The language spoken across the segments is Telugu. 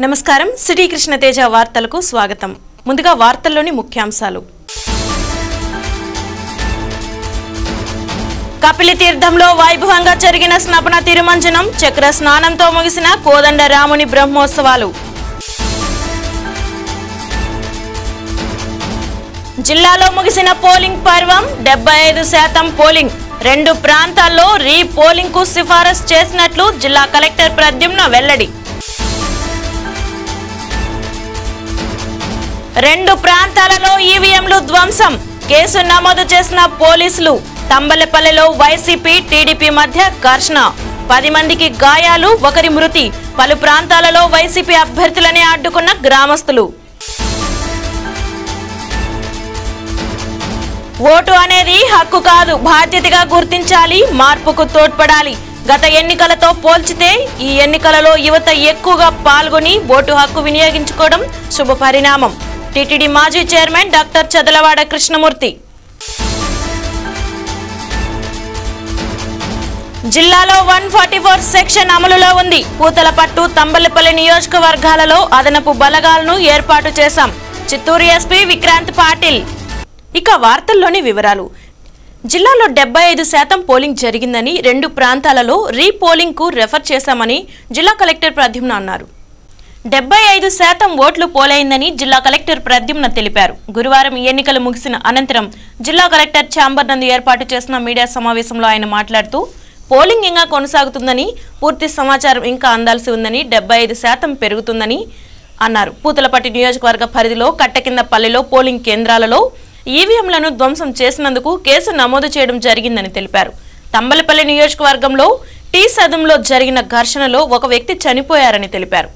నమస్కారం సిటీ కృష్ణతేజ వార్తలకు స్వాగతం. ముందుగా వార్తల్లోని ముఖ్యాంశాలు. కపిలి తీర్థంలో వైభవంగా జరిగిన స్నపన తిరుమంజనం, చక్ర స్నానంతో ముగిసిన కోదండ రాముని బ్రహ్మోత్సవాలు. జిల్లాలో ముగిసిన పోలింగ్ పర్వం 75% పోలింగ్. 2 ప్రాంతాల్లో రీపోలింగ్ కు సిఫారసు చేసినట్లు జిల్లా కలెక్టర్ ప్రద్యుమ్న వెల్లడి. 2 ప్రాంతాలలో ఈవీఎంలు ధ్వంసం, కేసు నమోదు చేసిన పోలీసులు. తంబలపల్లిలో వైసీపీ టీడీపీ మధ్య ఘర్షణ, 10 మందికి గాయాలు, 1 మృతి. పలు ప్రాంతాలలో వైసీపీ అభ్యర్థులనే అడ్డుకున్న గ్రామస్తులు. ఓటు అనేది హక్కు కాదు, బాధ్యతగా గుర్తించాలి, మార్పుకు తోడ్పడాలి. గత ఎన్నికలతో పోల్చితే ఈ ఎన్నికలలో యువత ఎక్కువగా పాల్గొని ఓటు హక్కు వినియోగించుకోవడం శుభ పరిణామం. టీటీడీ మాజీ చైర్మన్ డాక్టర్ చదలవాడ కృష్ణమూర్తి. జిల్లాలో 144 సెక్షన్ అమలులో ఉంది. పూతలపట్టు, తంబలపల్లి నియోజకవర్గాలలో అదనపు బలగాలను ఏర్పాటు చేశాం. చిత్తూరు ఎస్పీ విక్రాంత్ పాటిల్. ఇక వార్తల్లోని వివరాలు. జిల్లాలో 75% పోలింగ్ జరిగిందని, 2 ప్రాంతాలలో రీపోలింగ్ కు రెఫర్ చేశామని జిల్లా కలెక్టర్ ప్రద్యుమ్న అన్నారు. 75% ఓట్లు పోలైందని జిల్లా కలెక్టర్ ప్రద్యుమ్న తెలిపారు. గురువారం ఎన్నికలు ముగిసిన అనంతరం జిల్లా కలెక్టర్ ఛాంబర్ నందు ఏర్పాటు చేసిన మీడియా సమావేశంలో ఆయన మాట్లాడుతూ, పోలింగ్ ఇంకా కొనసాగుతుందని, పూర్తి సమాచారం ఇంకా అందాల్సి ఉందని, 75% పెరుగుతుందని అన్నారు. పూతలపట్టి నియోజకవర్గ పరిధిలో కట్టకిందపల్లిలో పోలింగ్ కేంద్రాలలో ఈవీఎంలను ధ్వంసం చేసినందుకు కేసు నమోదు చేయడం జరిగిందని తెలిపారు. తంబలపల్లి నియోజకవర్గంలో టీ సదంలో జరిగిన ఘర్షణలో 1 వ్యక్తి చనిపోయారని తెలిపారు.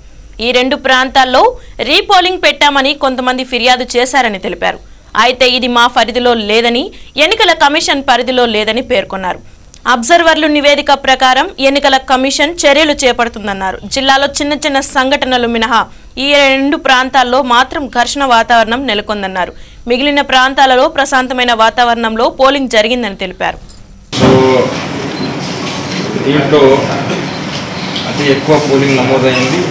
ఈ 2 ప్రాంతాల్లో రీపోలింగ్ పెట్టామని కొంతమంది ఫిర్యాదు చేశారని తెలిపారు. అయితే ఇది మా పరిధిలో లేదని, ఎన్నికల కమిషన్ పరిధిలో లేదని పేర్కొన్నారు. అబ్జర్వర్లు నివేదిక ప్రకారం ఎన్నికల కమిషన్ చర్యలు చేపడుతుందన్నారు. జిల్లాలో చిన్న సంఘటనలు మినహా ఈ 2 ప్రాంతాల్లో మాత్రం ఘర్షణ వాతావరణం నెలకొందన్నారు. మిగిలిన ప్రాంతాలలో ప్రశాంతమైన వాతావరణంలో పోలింగ్ జరిగిందని తెలిపారు. దీంట్లో అతి ఎక్కువ పోలింగ్ నమోదైంది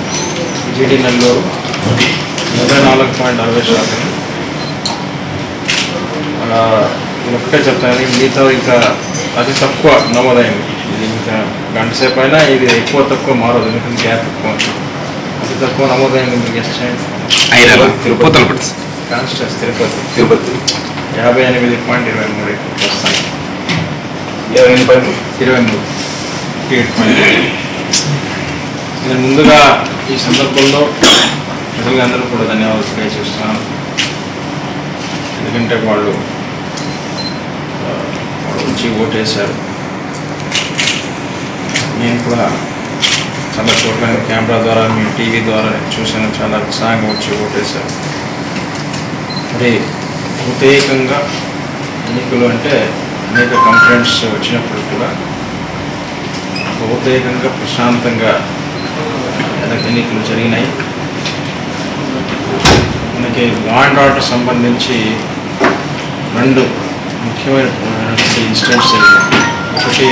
జీడీ నెల్లూరు 84.60%. ఇది ఒకటే చెప్తాను, మిగతా ఇంకా అతి తక్కువ నమోదైంది. ఇది ఇంకా గంట సేపు అయినా ఇది ఎక్కువ తక్కువ మారదు, ఎందుకంటే గ్యాప్ ఎక్కువ. అతి తక్కువ నమోదైంది మీకు గెస్ట్ చేయండి. కాన్స్టిట్యూన్స్ తిరుపతి 58.23 వస్తాయి. 23 నేను ముందుగా ఈ సందర్భంలో ప్రజలందరూ కూడా ధన్యవాదాలు తెలియజేస్తున్నాను. ఎందుకంటే వాళ్ళు వచ్చి ఓటేశారు. నేను కూడా చాలా చోట్ల కెమెరా ద్వారా, మీ టీవీ ద్వారా చూశాను, చాలా ఉత్సాహంగా వచ్చి ఓటేశారు. మరి ప్రత్యేకంగా ఎన్నికలు అంటే అనేక కంప్లైంట్స్ వచ్చినప్పుడు కూడా ప్రత్యేకంగా ప్రశాంతంగా ఎన్నికలు జరిగినాయి. మనకి లా అండ్ ఆర్డర్ సంబంధించి 2 ముఖ్యమైనటువంటి ఇన్సిడెంట్స్ జరిగాయి. ఒకటి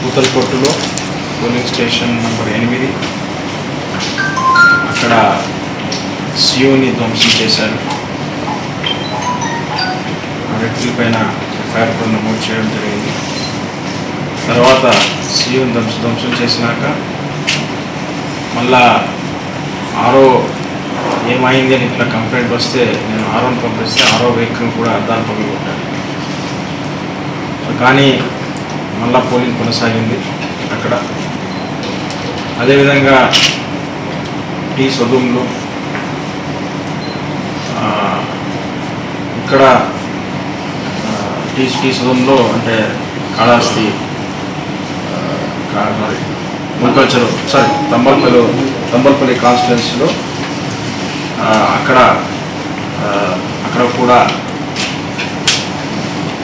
పూతలపట్టులో పోలింగ్ స్టేషన్ నంబర్ 8, అక్కడ సియోని ధ్వంసం చేశారు. ఆ వ్యక్తుల పైన ఎఫ్ఐఆర్ కూడా నమోదు చేయడం జరిగింది. తర్వాత సియోని ధ్వంసం చేసినాక మళ్ళా ఆరో ఏమైంది అని ఇట్లా కంప్లైంట్ వస్తే నేను ఆరోని పంపిస్తే ఆరో వెహికల్ కూడా అద్దాలు పగిలికొట్టాను. కానీ మళ్ళా పోలింగ్ కొనసాగింది అక్కడ. అదేవిధంగా టీ సదుంలో ఇక్కడ టీ సదుంలో అంటే కాళహస్తి ముల్కల్చరు తంబలపల్లి కాన్స్టిట్యున్సీలో అక్కడ కూడా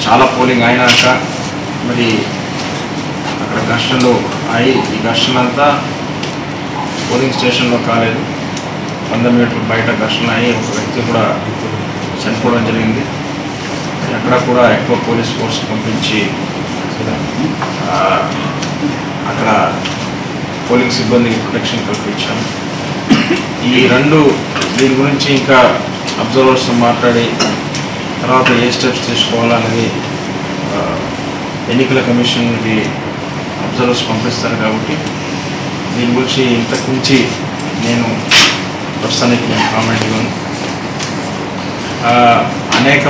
చాలా పోలింగ్ అయినాక మరి అక్కడ ఘర్షణలు అయి, ఈ ఘర్షణ అంతా పోలింగ్ స్టేషన్లో కాలేదు, 100 మీటర్ల బయట ఘర్షణ అయ్యి 1 వ్యక్తి కూడా చనిపోవడం జరిగింది. అక్కడ కూడా ఎక్కువ పోలీస్ ఫోర్స్ పంపించి అక్కడ పోలింగ్ సిబ్బందికి ప్రొటెక్షన్ కల్పించాము. దీని గురించి ఇంకా అబ్జర్వర్స్ మాట్లాడి తర్వాత ఏ స్టెప్స్ తీసుకోవాలనేది ఎన్నికల కమిషన్కి అబ్జర్వర్స్ పంపిస్తారు. కాబట్టి దీని గురించి ఇంతకు మించి నేను ప్రస్తుతానికి కామెంట్ ఇవ్వను. అనేక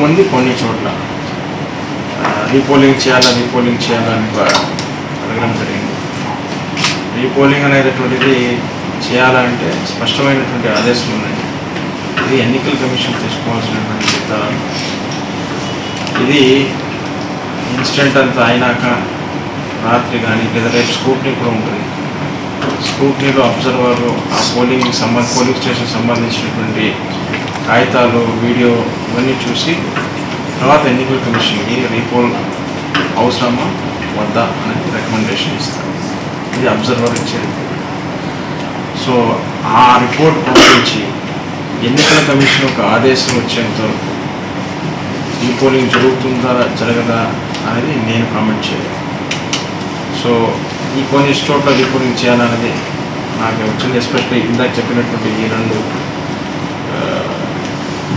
మంది కొన్ని చోట్ల రీపోలింగ్ చేయాలని అడగడం జరిగింది. రీపోలింగ్ అనేటటువంటిది చేయాలంటే స్పష్టమైనటువంటి ఆదేశాలు ఉన్నాయి. ఇది ఎన్నికల కమిషన్ తీసుకోవాల్సినటువంటి నిర్ధారణ. ఇది ఇన్సిడెంట్ అంతా అయినాక రాత్రి కానీ లేదా రేపు స్క్రూట్నీ కూడా ఉంటుంది. స్క్రూట్నీలో అబ్జర్వర్ ఆ పోలింగ్ స్టేషన్ సంబంధించినటువంటి కాగితాలు, వీడియో ఇవన్నీ చూసి తర్వాత ఎన్నికల కమిషన్కి రీపోల్ అవసరమా వద్దా అనేది రికమెండేషన్ ఇస్తారు. ఇది అబ్జర్వర్ ఇచ్చేది. సో ఆ రిపోర్ట్ పంపించి ఎన్నికల కమిషన్ ఒక ఆదేశం వచ్చేంత వరకు రీపోలింగ్ జరుగుతుందా జరగదా అనేది నేను కామెంట్ చేయలేదు. సో ఈ కొన్ని చోట్ల రీపోలింగ్ చేయాలనేది నాకు వచ్చింది. ఎస్పెషల్లీ ఇందాక చెప్పినటువంటి ఈ 2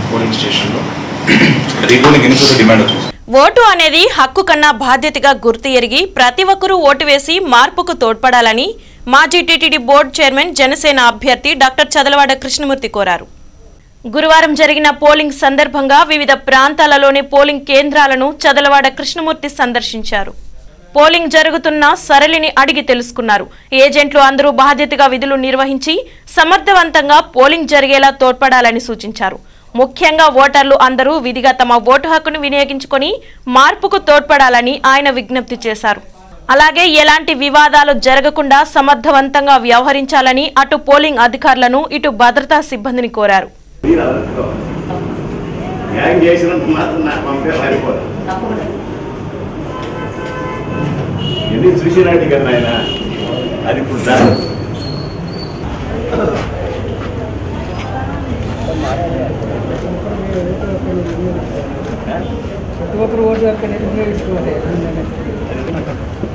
పోలింగ్ స్టేషన్లో రీపోలింగ్ ఎన్ని చోట్ల డిమాండ్ వచ్చింది. ఓటు అనేది హక్కు కన్నా బాధ్యతగా గుర్తు ఎరిగి ప్రతి ఒక్కరూ ఓటు వేసి మార్పుకు తోడ్పడాలని మాజీ టీటీడీ బోర్డు చైర్మన్ జనసేన అభ్యర్థి డాక్టర్ చదలవాడ కృష్ణమూర్తి కోరారు. గురువారం జరిగిన పోలింగ్ సందర్భంగా వివిధ ప్రాంతాలలోని పోలింగ్ కేంద్రాలను చదలవాడ కృష్ణమూర్తి సందర్శించారు. పోలింగ్ జరుగుతున్న సరళిని అడిగి తెలుసుకున్నారు. ఏజెంట్లు అందరూ బాధ్యతగా విధులు నిర్వహించి సమర్థవంతంగా పోలింగ్ జరిగేలా తోడ్పడాలని సూచించారు. ముఖ్యంగా ఓటర్లు అందరూ విధిగా తమ ఓటు హక్కును వినియోగించుకొని మార్పుకు తోడ్పడాలని ఆయన విజ్ఞప్తి చేశారు. అలాగే ఎలాంటి వివాదాలు జరగకుండా సమర్థవంతంగా వ్యవహరించాలని అటు పోలింగ్ అధికారులను ఇటు భద్రతా సిబ్బందిని కోరారు.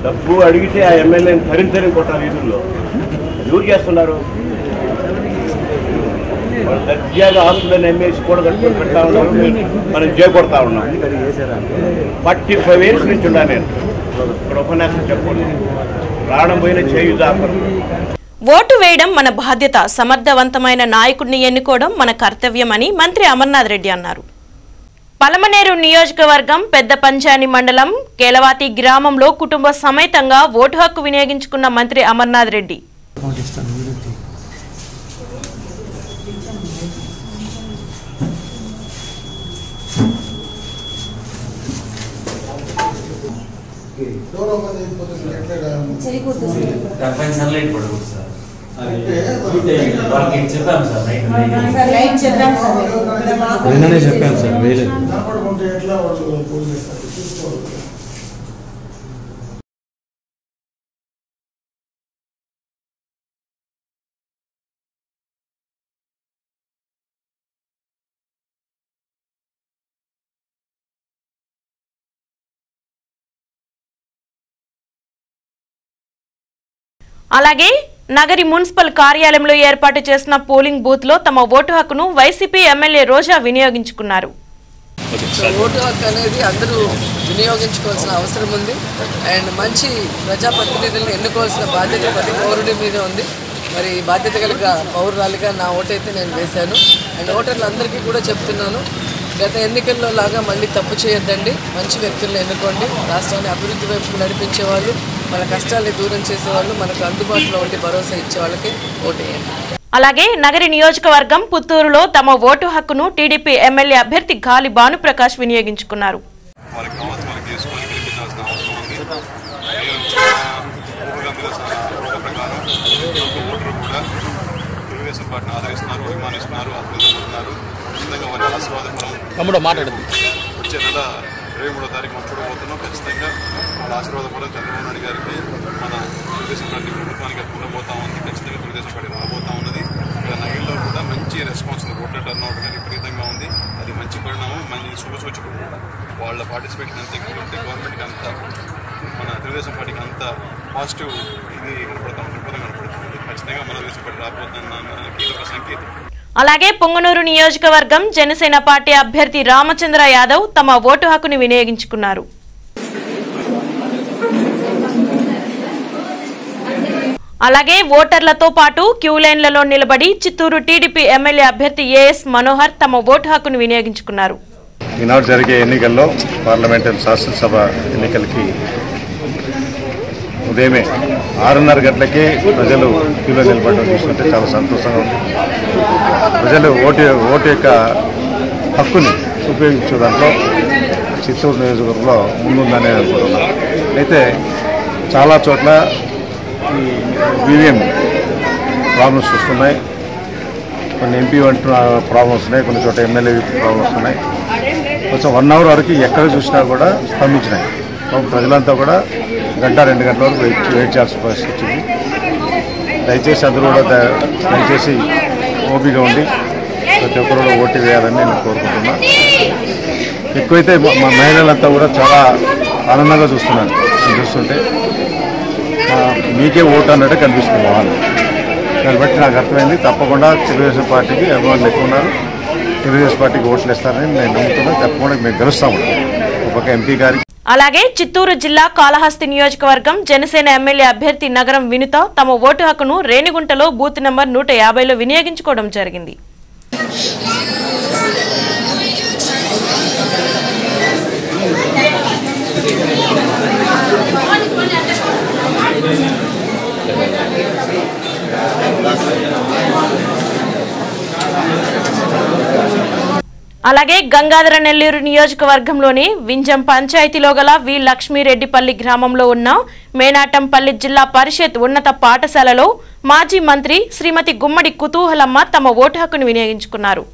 డబ్బు అడిగితే ఆ ఎమ్మెల్యేని తరిని కొట్టాలి. వీధుల్లో ఎవరు చేస్తున్నారు? దర్జాగా ఆస్తులను ఎమ్మేసి కూడా కట్టుకొని పెడతా ఉన్నారు. మనం చేకొడతా ఉన్నాం. 45 years నుంచి ఉన్నా నేను ఇక్కడ ఉపన్యాసం చెప్పండి. ప్రాణం పోయిన చేయి దాపరు. ఓటు వేయడం మన బాధ్యత, సమర్థవంతమైన నాయకుడిని ఎన్నుకోవడం మన కర్తవ్యమని మంత్రి అమర్నాథ్ రెడ్డి అన్నారు. పలమనేరు నియోజకవర్గం పెద్ద పంచాని మండలం కేలవాతి గ్రామంలో కుటుంబ సమేతంగా ఓటు హక్కు వినియోగించుకున్న మంత్రి అమర్నాథ్ రెడ్డి. చెప్పాను సార్ వేరే అలాగే నగరి మున్సిపల్ కార్యాలయంలో ఏర్పాటు చేసిన పోలింగ్ బూత్ లో తమ ఓటు హక్కును వైసీపీ ఎమ్మెల్యే రోజా వినియోగించుకున్నారు. ఓటు హక్కు అనేది అందరూ వినియోగించుకోవాల్సిన అవసరం ఉంది. అండ్ మంచి ప్రజాప్రతినిధులను ఎన్నుకోవాల్సిన బాధ్యత ప్రతి పౌరుడి మీద ఉంది. మరి బాధ్యత కలిగిన పౌరురాలిగా నా ఓటైతే నేను వేశాను. అండ్ ఓటర్లందరికీ కూడా చెప్తున్నాను, గత ఎన్నికల్లో లాగా మళ్ళీ తప్పు చేయొద్దండి. మంచి వ్యక్తులను ఎన్నుకోండి. రాష్ట్రాన్ని అభివృద్ధి వైపు నడిపించే వాళ్ళు, మన కష్టాన్ని దూరం చేసేవాళ్ళు, మనకు అందుబాటులో ఉండి భరోసా ఇచ్చే వాళ్ళకి ఓటేయండి. అలాగే నగరి నియోజకవర్గం పుత్తూరులో తమ ఓటు హక్కును టీడీపీ ఎమ్మెల్యే అభ్యర్థి గాలి భానుప్రకాష్ వినియోగించుకున్నారు. వచ్చే నెల 23వ తారీఖు మనం చూడబోతున్నాం. ఖచ్చితంగా వాళ్ళ ఆశీర్వాదం కూడా చంద్రబాబు నాయుడు గారికి మన తెలుగుదేశం పార్టీ ప్రభుత్వానికి ఉండబోతా ఉంది. ఖచ్చితంగా తెలుగుదేశం పార్టీ రాబోతా ఉన్నది. ఇక్కడ నగరంలో కూడా మంచి రెస్పాన్స్ ఉంది. ఓట్ల టర్న్అవుట్ కానీ విపరీతంగా ఉంది. అది మంచి పరిణామం, మంచి శుభసూచకం కూడా. వాళ్ళ పార్టిసిపేషన్ ఎంత ఎక్కువ ఉంటే గవర్నమెంట్కి అంత మన తెలుగుదేశం పార్టీకి అంత పాజిటివ్ ఇది కనపడతా ఉంది, దృక్పథం కనపడుతుంది. ఖచ్చితంగా మన తెలుగుదేశం పార్టీ రాబోతుందన్నదానికి ఇది ఒక సంకేతం. అలాగే పొంగనూరు నియోజకవర్గం జనసేన పార్టీ అభ్యర్థి రామచంద్ర యాదవ్ తమ ఓటు హక్కుని వినియోగించుకున్నారు. అలాగే ఓటర్లతో పాటు క్యూ లైన్లలో నిలబడి చిత్తూరు టీడీపీ ఎమ్మెల్యే అభ్యర్థి ఏఎస్ మనోహర్ తమ ఓటు హక్కును వినియోగించుకున్నారు. ఈనాడు జరిగే ఎన్నికల్లో పార్లమెంటరీ శాసనసభ ఎన్నికలకి ఉదయమే 6:30 గంటలకే ప్రజలు క్యూలో నిలబడడం చూస్తుంటే చాలా సంతోషంగా ఉంది. ప్రజలు ఓటు యొక్క హక్కుని ఉపయోగించే దాంట్లో చిత్తూరు నియోజకవర్గంలో ముందుందని అనుకుంటున్నాను. అయితే చాలా చోట్ల ఈ ఈవీఎం ప్రాబ్లమ్స్ వస్తున్నాయి, కొన్ని ఎంపీ ప్రాబ్లమ్స్ ఉన్నాయి, కొన్ని చోట్ల ఎమ్మెల్యే ప్రాబ్లమ్స్ ఉన్నాయి. కొంచెం 1 అవర్ వరకు ఎక్కడ చూసినా కూడా స్తంభించినాయి. ప్రజలంతా కూడా 1-2 గంటల వరకు వెయిట్ చేయాల్సిన పరిస్థితి వచ్చింది. దయచేసి అందరూ కూడా దయచేసి ఓపిక ఉండి ప్రతి ఒక్కరు కూడా ఓటు వేయాలని నేను కోరుకుంటున్నా. ఎక్కువైతే మా మహిళలంతా కూడా చాలా ఆనందంగా చూస్తున్నాను. చూస్తుంటే మీకే ఓటు అన్నట్టు కనిపిస్తుంది వాళ్ళు. దాన్ని బట్టి నాకు అర్థమైంది, తప్పకుండా తెలుగుదేశం పార్టీకి అభిమానులు ఎక్కువ ఉన్నారు, తెలుగుదేశం పార్టీకి ఓట్లు ఇస్తారని నేను నమ్ముతున్నాను. తప్పకుండా మేము గెలుస్తాము ఒక ఎంపీ గారికి. అలాగే చిత్తూరు జిల్లా కాళహస్తి నియోజకవర్గం జనసేన ఎమ్మెల్యే అభ్యర్థి నగరం వినుత తమ ఓటు హక్కును రేణిగుంటలో బూత్ నంబర్ 150లో వినియోగించుకోవడం జరిగింది. అలాగే గంగాధర నెల్లూరు నియోజకవర్గంలోని వింజం పంచాయతీలో గల వి లక్ష్మీరెడ్డిపల్లి గ్రామంలో ఉన్న మేనాటంపల్లి జిల్లా పరిషత్ ఉన్నత పాఠశాలలో మాజీ మంత్రి శ్రీమతి గుమ్మడి కుతూహలమ్మ తమ ఓటు హక్కును వినియోగించుకున్నారు.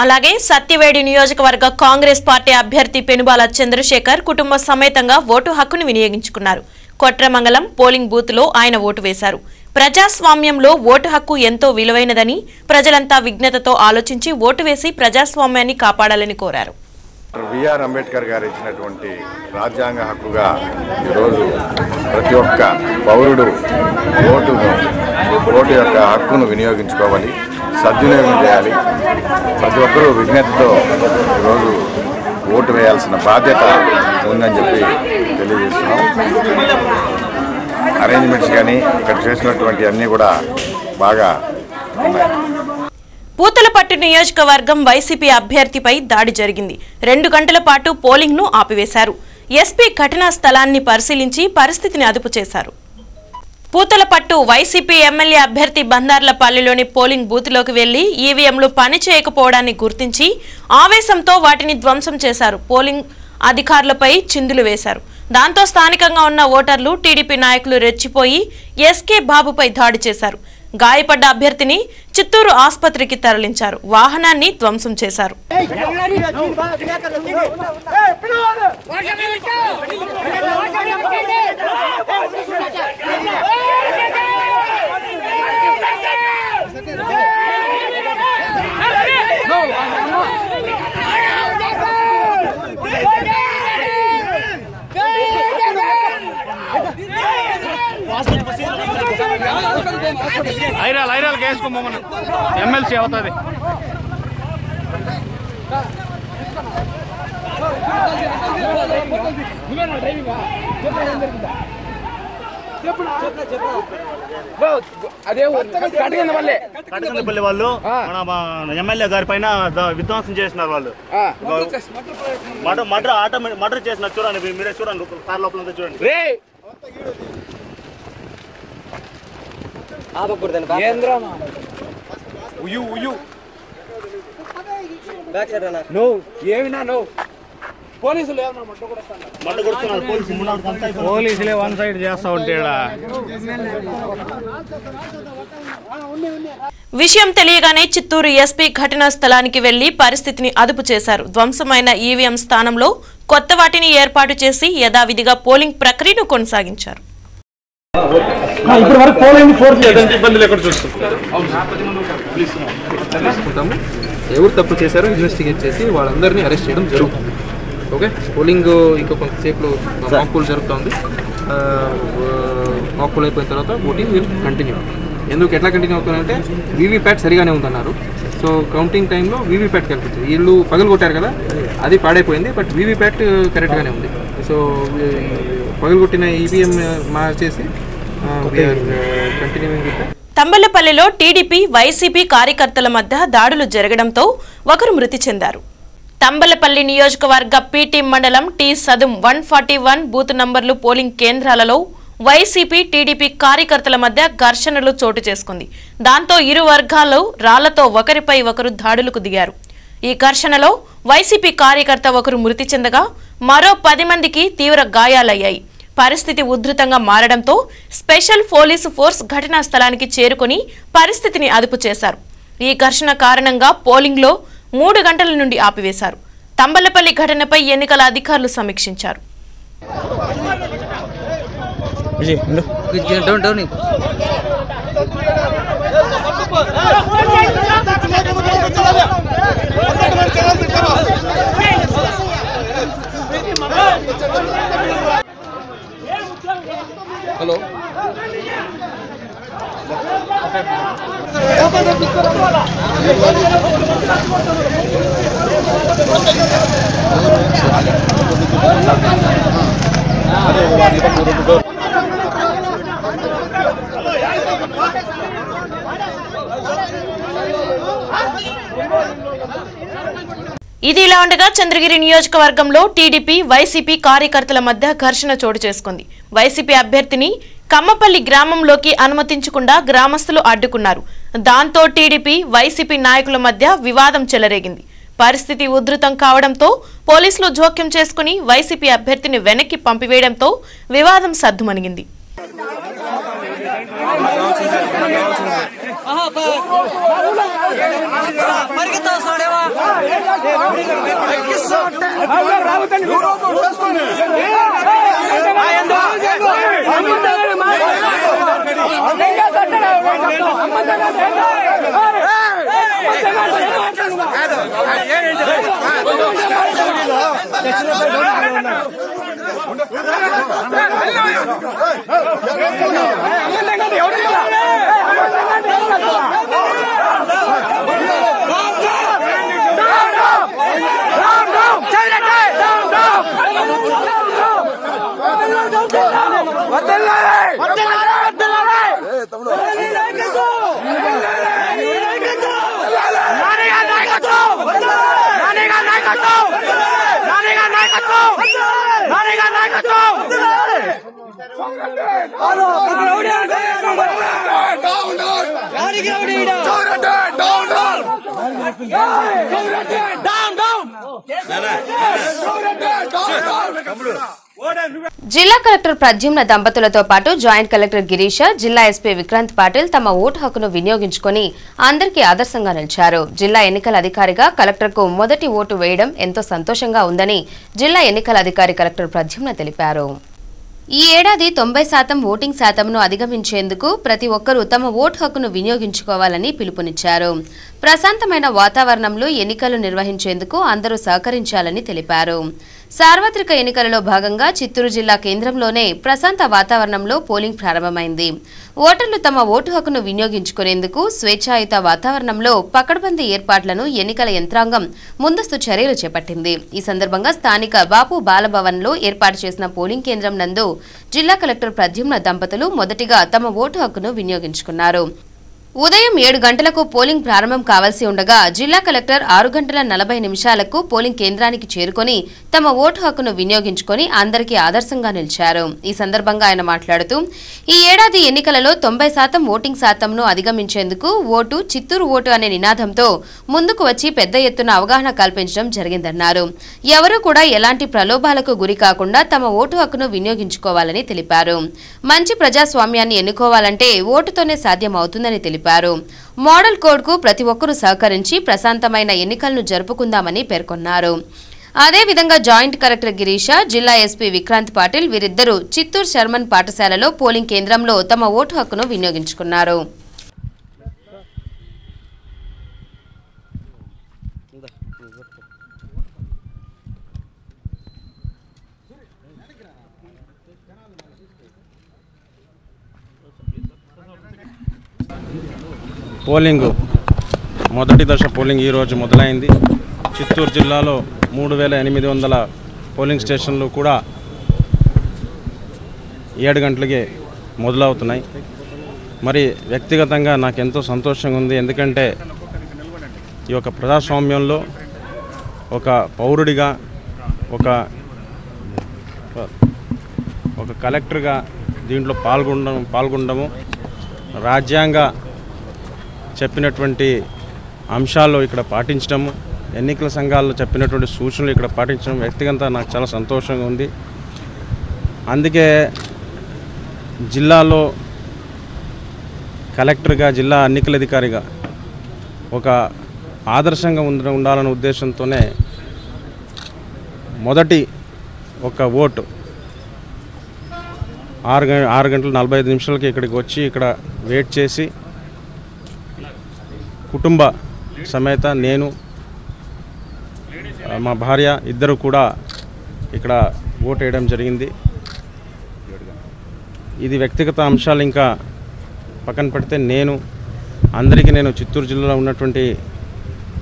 అలాగే సత్యవేడి నియోజకవర్గ కాంగ్రెస్ పార్టీ అభ్యర్థి పెనుబాల చంద్రశేఖర్ కుటుంబ సమేతంగా ఓటు హక్కును వినియోగించుకున్నారు. కొట్రమంగళం పోలింగ్ బూత్ లో ఆయన ఓటు వేశారు. ప్రజాస్వామ్యంలో ఓటు హక్కు ఎంతో విలువైనదని, ప్రజలంతా విజ్ఞతతో ఆలోచించి ఓటు వేసి ప్రజాస్వామ్యాన్ని కాపాడాలని కోరారు. బిఆర్ అంబేద్కర్ గారు ఇచ్చినటువంటి రాజ్యాంగ హక్కుగా ఈరోజు ప్రతి ఒక్క పౌరుడు ఓటు యొక్క హక్కును వినియోగించుకోవాలి, సద్వినియోగం చేయాలి. ప్రతి ఒక్కరూ విజ్ఞతతో ఈరోజు ఓటు వేయాల్సిన బాధ్యత ఉందని చెప్పి తెలియజేస్తున్నాం. అరేంజ్మెంట్స్ కానీ ఇక్కడ చేసినటువంటి అన్నీ కూడా బాగా ఉన్నాయి. పూతలపట్టు నియోజకవర్గం వైసీపీ అభ్యర్థిపై దాడి జరిగింది. 2 గంటల పాటు పోలింగ్ ను ఆపివేశారు. ఎస్పీ ఘటనా స్థలాన్ని పరిశీలించి పరిస్థితిని అదుపు చేశారు. పూతలపట్టు వైసీపీ ఎమ్మెల్యే అభ్యర్థి బందార్లపల్లిలోని పోలింగ్ బూత్లోకి వెళ్లి ఈవీఎంలు పనిచేయకపోవడాన్ని గుర్తించి ఆవేశంతో వాటిని ధ్వంసం చేశారు. పోలింగ్ అధికారులపై చిందులు వేశారు. దాంతో స్థానికంగా ఉన్న ఓటర్లు, టీడీపీ నాయకులు రెచ్చిపోయి ఎస్కే బాబుపై దాడి చేశారు. గాయపడ్డ అభ్యర్థిని చిత్తూరు ఆసుపత్రికి తరలించారు. వాహనాన్ని ధ్వంసం చేశారు. ఐరాలు వేసుకోమని ఎమ్మెల్సీ అవుతుంది. కటకందపల్లి వాళ్ళు మన ఎమ్మెల్యే గారి పైన విధ్వంసం చేసినారు. వాళ్ళు మర్డర్ చేసినారు. చూడండి, మీరే చూడండి, కార్ లోపల చూడండి. పోలీసులే వన్ సైడ్ చేస్తా ఉంటే విషయం తెలియగానే చిత్తూరు ఎస్పీ ఘటనా స్థలానికి వెళ్లి పరిస్థితిని అదుపు చేశారు. ధ్వంసమైన ఈవీఎం స్థానంలో కొత్త వాటిని ఏర్పాటు చేసి యథావిధిగా పోలింగ్ ప్రక్రియను కొనసాగించారు. ఇప్పటి వరకు పోలింగ్ ఫోర్స్ లేదంటే ఇబ్బందులు ఎక్కడ చూసుకుంటాము. ఎవరు తప్పు చేశారో ఇన్వెస్టిగేట్ చేసి వాళ్ళందరినీ అరెస్ట్ చేయడం జరుగుతుంది. ఓకే, పోలింగ్ ఇంకా కొంతసేపులో మాక్ పోల్ జరుగుతుంది. మాక్ పోల్ అయిపోయిన తర్వాత ఓటింగ్ విల్ కంటిన్యూ. ఎందుకు ఎట్లా కంటిన్యూ అవుతుందంటే వీవీప్యాట్ సరిగానే ఉందన్నారు. సో కౌంటింగ్ టైంలో వీవీప్యాట్ కనిపించింది. వీళ్ళు పగలు కొట్టారు కదా, అది పాడైపోయింది. బట్ వీవీప్యాట్ కరెక్ట్గానే ఉంది. సో పగలు కొట్టిన ఈవీఎం మార్చేసి కంటిన్యూయింగ్ విత్. తంబలపల్లిలో టీడీపీ వైసీపీ కార్యకర్తల మధ్య దాడులు జరగడంతో ఒకరు మృతి చెందారు. తంబలపల్లి నియోజకవర్గ పీటీ మండలం టీ సదుం 141 బూత్ నంబర్లు పోలింగ్ కేంద్రాలలో వైసీపీ టీడీపీ కార్యకర్తల మధ్య ఘర్షణలు చోటు చేసుకుంది. దాంతో ఇరు వర్గాలు రాళ్లతో ఒకరిపై ఒకరు దాడులకు దిగారు. ఈ ఘర్షణలో వైసీపీ కార్యకర్త ఒకరు మృతి చెందగా మరో 10 మందికి తీవ్ర గాయాలయ్యాయి. పరిస్థితి ఉధృతంగా మారడంతో స్పెషల్ పోలీసు ఫోర్స్ ఘటనా స్థలానికి చేరుకుని పరిస్థితిని అదుపు చేశారు. ఈ ఘర్షణ కారణంగా పోలింగ్లో 3 గంటల నుండి ఆపివేశారు. తంబలపల్లి ఘటనపై ఎన్నికల అధికారులు సమీక్షించారు. హలో, ఇది ఇలా ఉండగా చంద్రగిరి నియోజకవర్గంలో టీడీపీ వైసీపీ కార్యకర్తల మధ్య ఘర్షణ చోటు చేసుకుంది. వైసీపీ అభ్యర్థిని కమ్మపల్లి గ్రామంలోకి అనుమతించకుండా గ్రామస్తులు అడ్డుకున్నారు. దాంతో టీడీపీ వైసీపీ నాయకుల మధ్య వివాదం చెలరేగింది. పరిస్థితి ఉధృతం కావడంతో పోలీసులు జోక్యం చేసుకుని వైసీపీ అభ్యర్థిని వెనక్కి పంపివేయడంతో వివాదం సద్దుమణిగింది. జిల్లా కలెక్టర్ ప్రద్యుమ్న దంపతులతో పాటు జాయింట్ కలెక్టర్ గిరీష, జిల్లా ఎస్పీ విక్రాంత్ పాటిల్ తమ ఓటు హక్కును వినియోగించుకుని అందరికీ ఆదర్శంగా నిలిచారు. జిల్లా ఎన్నికల అధికారిగా కలెక్టర్కు మొదటి ఓటు వేయడం ఎంతో సంతోషంగా ఉందని జిల్లా ఎన్నికల అధికారి కలెక్టర్ ప్రద్యుమ్న తెలిపారు. ఈ ఏడాది 90% ఓటింగ్ శాతంను అధిగమించేందుకు ప్రతి ఒక్కరూ తమ ఓటు హక్కును వినియోగించుకోవాలని పిలుపునిచ్చారు. ప్రశాంతమైన వాతావరణంలో ఎన్నికలు నిర్వహించేందుకు అందరూ సహకరించాలని తెలిపారు. సార్వత్రిక ఎన్నికలలో భాగంగా చిత్తూరు జిల్లా కేంద్రంలోనే ప్రశాంత వాతావరణంలో పోలింగ్ ప్రారంభమైంది. ఓటర్లు తమ ఓటు హక్కును వినియోగించుకునేందుకు స్వేచ్ఛాయుత వాతావరణంలో పకడ్బందీ ఏర్పాట్లను ఎన్నికల యంత్రాంగం ముందస్తు చర్యలు చేపట్టింది. ఈ సందర్భంగా స్థానిక బాపు బాలభవన్లో ఏర్పాటు చేసిన పోలింగ్ కేంద్రం నందు జిల్లా కలెక్టర్ ప్రద్యుమ్న దంపతులు మొదటిగా తమ ఓటు హక్కును వినియోగించుకున్నారు. ఉదయం 7 గంటలకు పోలింగ్ ప్రారంభం కావాల్సి ఉండగా జిల్లా కలెక్టర్ 6 గంటల 40 నిమిషాలకు పోలింగ్ కేంద్రానికి చేరుకొని తమ ఓటు హక్కును వినియోగించుకుని అందరికీ ఆదర్శంగా నిలిచారు. ఈ సందర్భంగా ఆయన మాట్లాడుతూ ఈ ఏడాది ఎన్నికలలో 90% ఓటింగ్ శాతంను అధిగమించేందుకు ఓటు చిత్తూరు ఓటు అనే నినాదంతో ముందుకు వచ్చి పెద్ద ఎత్తున అవగాహన కల్పించడం జరిగిందన్నారు. ఎవరూ కూడా ఎలాంటి ప్రలోభాలకు గురి కాకుండా తమ ఓటు హక్కును వినియోగించుకోవాలని తెలిపారు. మంచి ప్రజాస్వామ్యాన్ని ఎన్నుకోవాలంటే ఓటుతోనే సాధ్యమవుతుందని తెలిపారు. మోడల్ కోడ్ కు ప్రతి ఒక్కరూ సహకరించి ప్రశాంతమైన ఎన్నికలను జరుపుకుందామని పేర్కొన్నారు. అదేవిధంగా జాయింట్ కలెక్టర్ గిరీష, జిల్లా ఎస్పీ విక్రాంత్ పాటిల్ వీరిద్దరూ చిత్తూరు శర్మన్ పాఠశాలలో పోలింగ్ కేంద్రంలో తమ ఓటు హక్కును వినియోగించుకున్నారు. పోలింగ్ మొదటి దశ పోలింగ్ ఈరోజు మొదలైంది. చిత్తూరు జిల్లాలో 3800 పోలింగ్ స్టేషన్లు కూడా 7 గంటలకే మొదలవుతున్నాయి. మరి వ్యక్తిగతంగా నాకు ఎంతో సంతోషంగా ఉంది. ఎందుకంటే ఈ యొక్క ప్రజాస్వామ్యంలో ఒక పౌరుడిగా ఒక కలెక్టర్గా దీంట్లో పాల్గొనడము రాజ్యాంగ చెప్పినటువంటి అంశాల్లో ఇక్కడ పాటించడము, ఎన్నికల సంఘాల్లో చెప్పినటువంటి సూచనలు ఇక్కడ పాటించడం వ్యక్తిగతంగా నాకు చాలా సంతోషంగా ఉంది. అందుకే జిల్లాలో కలెక్టర్గా, జిల్లా ఎన్నికల అధికారిగా ఒక ఆదర్శంగా ఉండాలనే ఉద్దేశంతోనే మొదటి ఒక ఓటు 6 గంటల 45 నిమిషాలకి ఇక్కడికి వచ్చి ఇక్కడ వెయిట్ చేసి కుటుంబ సమేత నేను, మా భార్య ఇద్దరు కూడా ఇక్కడ ఓటు వేయడం జరిగింది. ఇది వ్యక్తిగత అంశాలు ఇంకా పక్కన పెడితే నేను చిత్తూరు జిల్లాలో ఉన్నటువంటి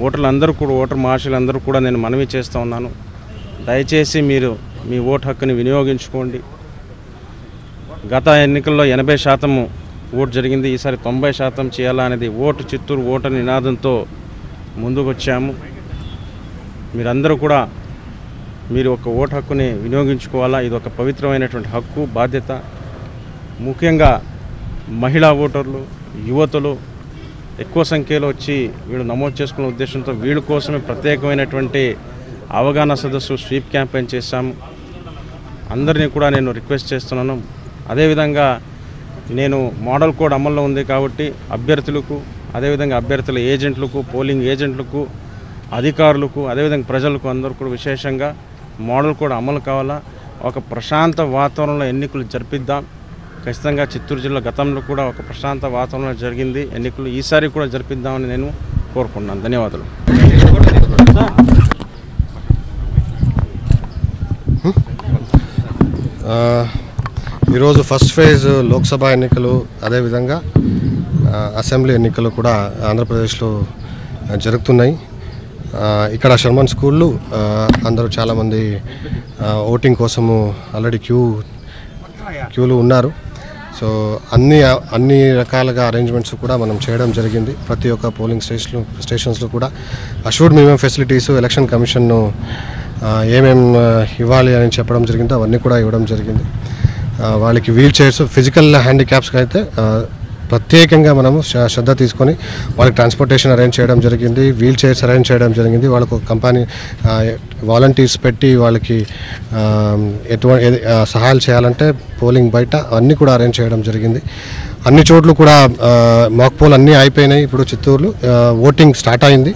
ఓటర్లందరూ కూడా, ఓటర్ మహాశయులందరూ కూడా నేను మనవి చేస్తూ ఉన్నాను. దయచేసి మీరు మీ ఓటు హక్కుని వినియోగించుకోండి. గత ఎన్నికల్లో 80% ఓటు జరిగింది. ఈసారి 90% చేయాలనేది చిత్తూరు ఓటు నినాదంతో ముందుకు వచ్చాము. మీరందరూ కూడా మీరు ఒక ఓటు హక్కుని వినియోగించుకోవాలా. ఇది ఒక పవిత్రమైనటువంటి హక్కు, బాధ్యత. ముఖ్యంగా మహిళా ఓటర్లు, యువతులు ఎక్కువ సంఖ్యలో వచ్చి వీళ్ళు నమోదు చేసుకునే ఉద్దేశంతో వీళ్ళ కోసమే ప్రత్యేకమైనటువంటి అవగాహన సదస్సు, స్వీప్ క్యాంపెయిన్ చేశాము. అందరినీ కూడా నేను రిక్వెస్ట్ చేస్తున్నాను. అదేవిధంగా నేను మోడల్ కోడ్ అమల్లో ఉంది కాబట్టి అభ్యర్థులకు, అదేవిధంగా అభ్యర్థుల ఏజెంట్లకు, పోలింగ్ ఏజెంట్లకు, అధికారులకు, అదేవిధంగా ప్రజలకు అందరూ కూడా విశేషంగా మోడల్ కోడ్ అమలు కావాలా. ఒక ప్రశాంత వాతావరణంలో ఎన్నికలు జరిపిద్దాం. ఖచ్చితంగా చిత్తూరు జిల్లా గతంలో కూడా ఒక ప్రశాంత వాతావరణంలో జరిగింది ఎన్నికలు. ఈసారి కూడా జరిపిద్దామని నేను కోరుకుంటున్నాను. ధన్యవాదాలు. ఈరోజు ఫస్ట్ ఫేజ్ లోక్సభ ఎన్నికలు, అదేవిధంగా అసెంబ్లీ ఎన్నికలు కూడా ఆంధ్రప్రదేశ్లో జరుగుతున్నాయి. ఇక్కడ షర్మన్ స్కూళ్ళు అందరూ చాలామంది ఓటింగ్ కోసము ఆల్రెడీ క్యూలు ఉన్నారు. సో అన్ని రకాలుగా అరేంజ్మెంట్స్ కూడా మనం చేయడం జరిగింది. ప్రతి ఒక్క పోలింగ్ స్టేషన్స్లో కూడా assured minimum facilities election commission ఏమేమి ఇవ్వాలి అని చెప్పడం జరిగిందో అవన్నీ కూడా ఇవ్వడం జరిగింది. వాళ్ళకి వీల్ చైర్స్, ఫిజికల్ హ్యాండిక్యాప్స్కి అయితే ప్రత్యేకంగా మనము శ్రద్ధ తీసుకొని వాళ్ళకి ట్రాన్స్పోర్టేషన్ అరేంజ్ చేయడం జరిగింది, వీల్ చైర్స్ అరేంజ్ చేయడం జరిగింది. వాళ్ళకు ఒక కంపెనీ వాలంటీర్స్ పెట్టి వాళ్ళకి ఎటువంటి సహాయాలు చేయాలంటే పోలింగ్ బయట అన్నీ కూడా అరేంజ్ చేయడం జరిగింది. అన్ని చోట్ల కూడా మాక్ పోల్ అన్నీ అయిపోయినాయి. ఇప్పుడు చిత్తూరులో ఓటింగ్ స్టార్ట్ అయింది.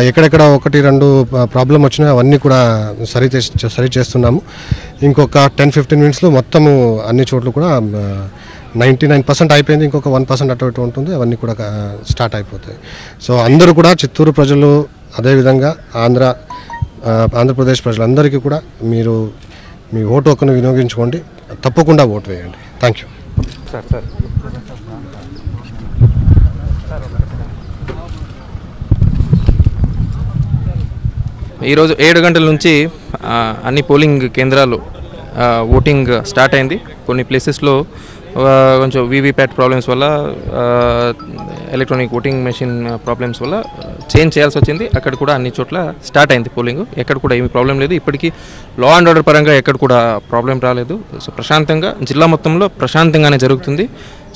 ఎక్కడెక్కడ 1-2 ప్రాబ్లం వచ్చినాయి అవన్నీ కూడా సరి చేస్తున్నాము. ఇంకొక 10-15 మినిట్స్లో మొత్తము అన్ని చోట్ల కూడా 99% అయిపోయింది. ఇంకొక 1% అటు ఇటు ఉంటుంది. అవన్నీ కూడా స్టార్ట్ అయిపోతాయి. సో అందరూ కూడా చిత్తూరు ప్రజలు, అదేవిధంగా ఆంధ్రప్రదేశ్ ప్రజలందరికీ కూడా మీరు మీ ఓటు హక్కును వినియోగించుకోండి. తప్పకుండా ఓటు వేయండి. Thank you. ఈరోజు 7 గంటల నుంచి అన్ని పోలింగ్ కేంద్రాలు ఓటింగ్ స్టార్ట్ అయింది. కొన్ని ప్లేసెస్లో కొంచెం వీవీప్యాట్ ప్రాబ్లమ్స్ వల్ల, ఎలక్ట్రానిక్ ఓటింగ్ మెషిన్ ప్రాబ్లమ్స్ వల్ల చేంజ్ చేయాల్సి వచ్చింది. అక్కడ కూడా అన్ని చోట్ల స్టార్ట్ అయింది పోలింగ్. ఎక్కడ కూడా ఏమీ ప్రాబ్లం లేదు. ఇప్పటికీ లా అండ్ ఆర్డర్ పరంగా ఎక్కడ కూడా ప్రాబ్లం రాలేదు. సో ప్రశాంతంగా, జిల్లా మొత్తంలో ప్రశాంతంగానే జరుగుతుంది.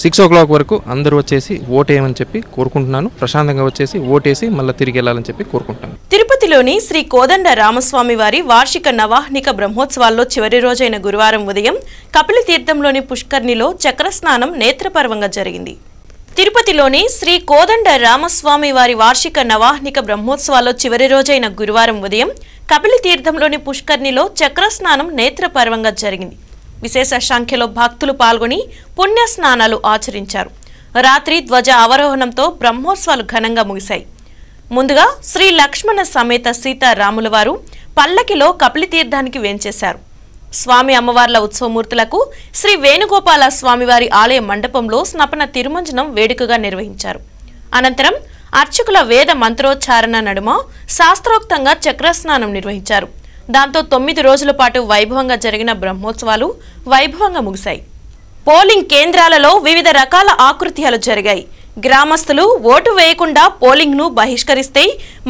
6 o'clock వరకు అందరూ వచ్చేసి ఓటేయమని చెప్పి కోరుకుంటున్నాను. ప్రశాంతంగా వచ్చేసి ఓటేసి మళ్ళీ తిరిగి వెళ్ళాలని చెప్పి కోరుకుంటాను. తిరుపతిలోని శ్రీ కోదండ రామస్వామి వారి వార్షిక నవాహ్నిక బ్రహ్మోత్సవాల్లో చివరి రోజైన గురువారం ఉదయం కపిల తీర్థంలోని పుష్కర్ణిలో చక్రస్నానం నేత్రపర్వంగా జరిగింది. తిరుపతిలోని శ్రీ కోదండ రామస్వామి వారి వార్షిక నవాహ్నిక బ్రహ్మోత్సవాల్లో చివరి రోజైన గురువారం ఉదయం కపిలి తీర్థంలోని పుష్కర్ణిలో చక్ర స్నానం నేత్రపర్వంగా జరిగింది. విశేష సంఖ్యలో భక్తులు పాల్గొని పుణ్య స్నానాలు ఆచరించారు. రాత్రి ధ్వజ అవరోహణంతో బ్రహ్మోత్సవాలు ఘనంగా ముగిశాయి. ముందుగా శ్రీ లక్ష్మణ సమేత సీతారాముల వారు పల్లకిలో కపిలి తీర్థానికి వేంచేశారు. స్వామి అమ్మవార్ల ఉత్సవమూర్తులకు శ్రీ వేణుగోపాల స్వామివారి ఆలయ మండపంలో స్నపన తిరుమంజనం వేడుకగా నిర్వహించారు. అనంతరం అర్చకుల వేద మంత్రోచ్చారణ నడుమ శాస్త్రోక్తంగా చక్రస్నానం నిర్వహించారు. దాంతో 9 రోజుల పాటు వైభవంగా జరిగిన బ్రహ్మోత్సవాలు వైభవంగా ముగిశాయి. పోలింగ్ కేంద్రాలలో వివిధ రకాల ఆకృత్యాలు జరిగాయి. గ్రామస్తులు ఓటు వేయకుండా పోలింగ్ ను బహిష్కరిస్తే